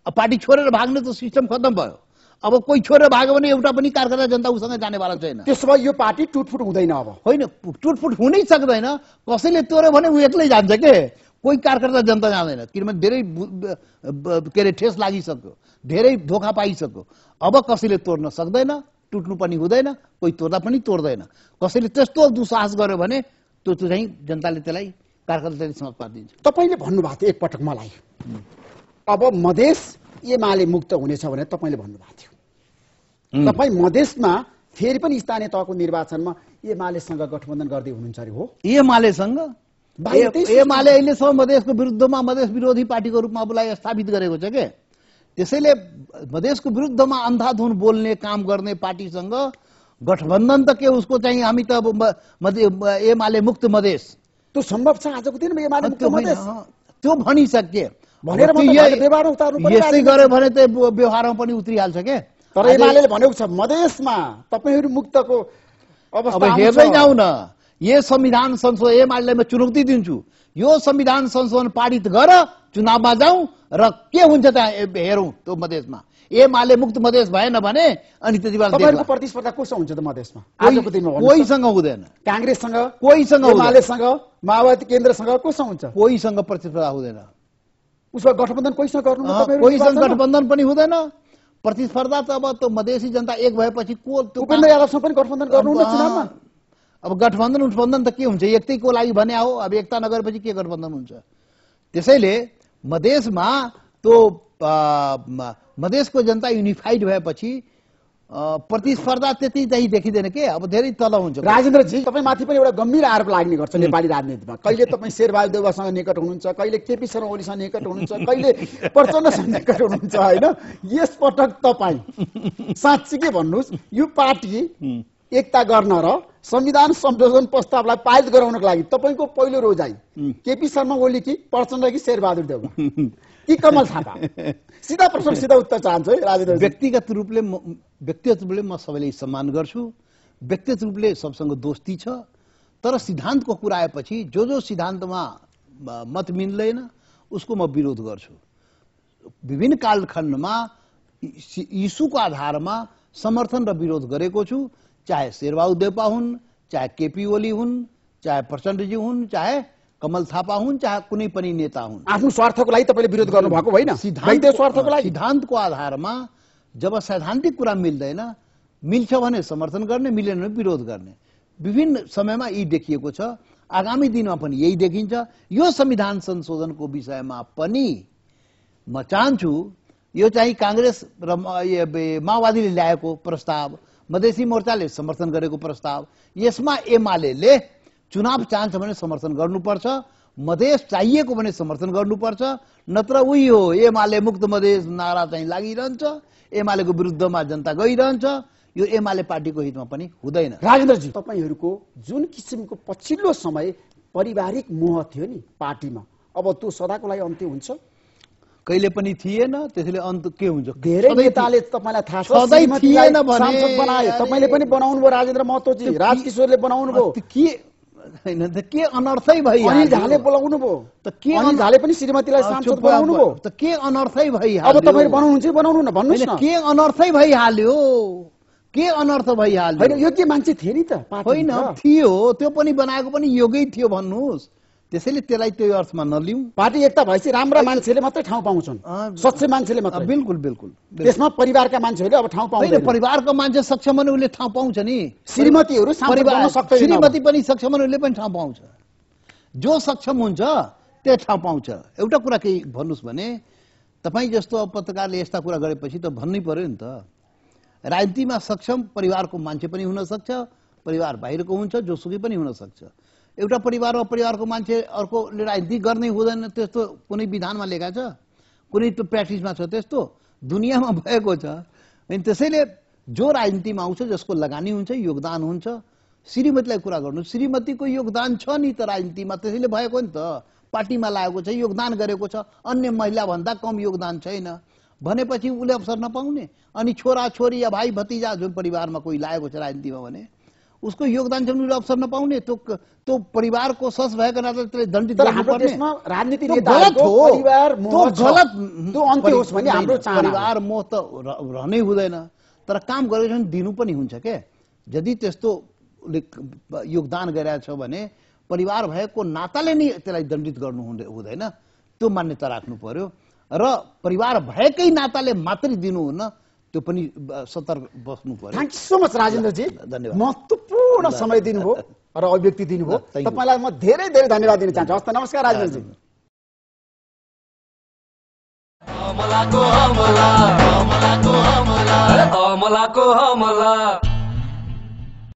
अब पार्टी छोडेर भाग्ने त सिस्टम खत्तम भयो। अब कोही छोडेर भाग्यो भने एउटा पनि कार्यकर्ता जनता उसँग जानेवाला छैन। त्यसो भए यो पार्टी टुटफुट हुँदैन? अब होइन, टुटफुट हुनै सक्दैन। कसैले तोड्यो भने ऊ एक्लै जान्छ के? कोही कार्यकर्ता जनता जाँदैन। किनभने धेरै के अरे ठेस लागिसक्यो, धेरै धोका पाइसक्यो। अब कसैले तोड्न सक्दैन, टुट्नु पनि हुँदैन, कोही तोड्दा पनि तोड्दैन। कसैले त्यस्तो दुस्साहस गर्यो भने त्यो चाहिँ जनताले त्यसलाई कार्यकर्ताले समाज पारिदिन्छ। तपाईले भन्नुभएको थियो एकपटक मलाई, अब मधेस एमाले मुक्त हुनेछ भने तपाईले भन्नुभएको थियो। तपाई मधेसमा फेरि पनि स्थानीय तहको निर्वाचनमा एमालेसँग गठबन्धन गर्दै हुनुहुन्छ अरे? हो, एमालेसँग। एमाले अहिलेसम्म मधेसको विरुद्धमा मधेस विरोधी पार्टीको रूपमा आफूलाई स्थापित गरेको छ के? त्यसैले मधेसको विरुद्धमा अन्धाधुन बोल्ने काम गर्ने पार्टीसँग गठबन्धन त के, उसको चाहिँ हामी त एमाले मुक्त मधेस त्यो सम्भव छ आजको दिनमा? एमाले मुक्त मधेस त्यो भनिसके भनेर यस्तै गर्यो भने त व्यवहारमा पनि उत्रिहाल्छ के? तर एमाले भनेको छ मधेसमा तपाईहरु मुक्तको अवस्था। अब हेर्दै जाऊ न, यो संविधान संशोधन एमालेलाई म चुनौती दिन्छु। यो संविधान संशोधन पारित गर, चुनावमा जाउँ र के हुन्छ त हेरौँ। त्यो मधेसमा एमाले मुक्त मधेस भएन भने अनि त्यति बेला तपाईहरुको प्रतिस्पर्धा कोसँग हुन्छ त मधेसमा आजको दिनमा? कोहीसँग हुँदैन। कांग्रेससँग, कोहीसँग, एमालेसँग, माओवादी केन्द्रसँग कोसँग हुन्छ? कोहीसँग प्रतिस्पर्धा हुँदैन। उसको गठबन्धन कोहीसँग गर्नु? कोहीसँग गठबन्धन पनि हुँदैन। प्रतिस्पर्धा त अब त्यो मधेसी जनता एक भएपछि को? उपेन्द्र यादवसँग पनि गठबन्धन गर्नुहुन्न चुनावमा? अब गठबन्धन त के हुन्छ? एकतैको लागि भने हो। अब एकता नगरेपछि के गठबन्धन हुन्छ? त्यसैले मधेसमा त्यो मधेसको जनता युनिफाइड भएपछि प्रतिस्पर्धा त्यति चाहिँ देखिँदैन के? अब धेरै तल हुन्छ। राजेन्द्रजी, तपाईँ माथि पनि एउटा गम्भीर आरोप लाग्ने गर्छ नेपाली राजनीतिमा। कहिले तपाईँ शेरबहादुर देउवासँग निकट हुनुहुन्छ, कहिले केपी शर्मा ओलीसँग निकट हुनुहुन्छ, कहिले प्रचण्डसँग निकट हुनुहुन्छ, होइन? यस पटक तपाईँ साँच्चै भन्नुहोस्, यो पार्टी एकता गर्न र संविधान संशोधन प्रस्तावलाई पारित गराउनको लागि तपाईको पहिलो रोजाई केपी शर्मा ओली कि प्रचण्ड कि शेरबहादुर देउवा कि कमल थापा? सीधा प्रश्न, सीधा उत्तर चाहन्छु है राजेन्द्र। व्यक्तिगत रूपले म सबैलाई सम्मान गर्छु। व्यक्तिगत रूपले सबसँग दोस्ती छ। तर सिद्धान्तको कुरा आएपछि जो सिद्धान्तमा मत मिल्दैन उसको म विरोध गर्छु। विभिन्न कालखण्डमा इस्युको आधारमा समर्थन र विरोध गरेको छु, चाहे शेरबहादुर देउपा हुन्, चाहे केपी ओली हुन्, चाहे प्रचण्डजी हुन्, चाहे कमल थापा हुन्, चाहे कुनै पनि नेता हुन्। आफ्नो स्वार्थको लागि तपाईले विरोध गर्नु भएको होइन, व्यक्तिगत स्वार्थको लागि। सिद्धान्तको आधारमा जब सैद्धान्तिक कुरा मिल्दैन, मिल्छ भने समर्थन गर्ने, मिलेन भने विरोध गर्ने। विभिन्न समयमा यी देखिएको छ, आगामी दिनमा पनि यही देखिन्छ। यो संविधान संशोधनको विषयमा पनि म चाहन्छु, यो चाहिँ कांग्रेस र माओवादीले ल्याएको प्रस्ताव, मधेसी मोर्चाले समर्थन गरेको प्रस्ताव, यसमा एमाले चुनाव चाहन्छ भने समर्थन गर्नुपर्छ, मधेस चाहिएको भने समर्थन गर्नुपर्छ, नत्र उही हो एमाले मुक्त मधेस नारा चाहिँ लागिरहन्छ, एमालेको विरुद्धमा जनता गइरहन्छ। यो एमाले पार्टीको हितमा पनि हुँदैन। राजेन्द्रजी, तपाईहरूको जुन किसिमको पछिल्लो समय पारिवारिक मोह थियो नि पार्टीमा, अब त्यो सदाको लागि अन्त्य हुन्छ? कहिले पनि थिएन, त्यसैले अन्त के हुन्छ? धेरै नेताले तपाईँलाई थाहा छ सधैँ थिएन भने सांसद बनाए, तपाईले पनि बनाउनु भयो, राजेन्द्र महतोजी, राजकिशोरले बनाउनु भयो, के हैन त के अनर्थै भइहाल्यो? अनिल झाले बोलाउनु भयो, त के अनिल झाले पनि श्रीमतीलाई सांसद बनाउनु भयो, त के अनर्थै भइहाल्यो? अब तपाईहरु बनाउनुहुन्छ बनाउनु न, भन्नुस् न। के अनर्थै भइहाल्यो? के अनर्थ भइहाल्यो? हैन, योग्य मान्छे थिए नि त पार्टी। होइन थियो, त्यो पनि बनाएको पनि योग्यै थियो भन्नुस्, त्यसैले त्यसलाई त्यो अर्थमा नलिउँ। पार्टी एकता भएपछि राम्रा मान्छेले मात्रै ठाउँ पाउँछन्, सच्चे मान्छेले मात्रै। बिल्कुल बिल्कुल। त्यसमा परिवारका मान्छेहरूले अब ठाउँ पाउँदैन। परिवारको मान्छे सक्षम भने उसले ठाउँ पाउँछ नि। श्रीमतीहरू सांसद बन्न सक्दैन, श्रीमती पनि सक्षम भने उसले पनि ठाउँ पाउँछ। जो सक्षम हुन्छ त्यो ठाउँ पाउँछ। एउटा कुरा के भन्नुस् भने, तपाईँ जस्तो पत्रकारले यस्ता कुरा गरेपछि त भन्नै पर्यो नि त। राजनीतिमा सक्षम परिवारको मान्छे पनि हुन सक्छ, परिवार बाहिरको हुन्छ, जोसुकै पनि हुन सक्छ। एउटा परिवारमा परिवारको मान्छे अर्कोले राजनीति गर्नै हुँदैन, त्यस्तो कुनै विधानमा लेखा छ, कुनै त्यो प्र्याक्टिसमा छ, त्यस्तो दुनियाँमा भएको छ। अनि त्यसैले जो राजनीतिमा आउँछ, जसको लगानी हुन्छ, योगदान हुन्छ, श्रीमतीलाई कुरा गर्नु, श्रीमतीको योगदान छ नि त राजनीतिमा, त्यसैले भएको नि त। पार्टीमा लागेको छ, योगदान गरेको छ, अन्य महिला भन्दा कम योगदान छैन भनेपछि उसले अवसर नपाउने। अनि छोरा छोरी या भाइ भतिजा जुन परिवारमा कोही लागेको छ राजनीतिमा भने उसको योगदान चाहिँ उसले अवसर नपाउने, त्यो परिवारको सस भएको नाताले त्यसले दण्डित गर्नुपर्ने। राजनीति गलत हो, परिवार मोह गलत त्यो अन्त्य होस् भन्ने हाम्रो चाहना। परिवार मोह त रहनै हुँदैन, तर काम गरेको छ भने दिनु पनि हुन्छ के। यदि त्यस्तो योगदान गरेको छ भने परिवार भएको नाताले नै त्यसलाई दण्डित गर्नु हुँदैन, त्यो मान्यता राख्नु पर्यो। र परिवार भएकै नाताले मात्रै दिनुहुन्न, त्यो पनि सतर्क बस्नु पर्यो। थ्याङ्क यू सो मच राजेन्द्रजी, धन्यवाद। महत्त्वपूर्ण समय दिनुभयो र अभिव्यक्ति दिनुभयो, तपाईलाई म धेरै धेरै धन्यवाद दिन चाहन्छु। हस्त, नमस्कार राजेन्द्रजी। अमलाको हमला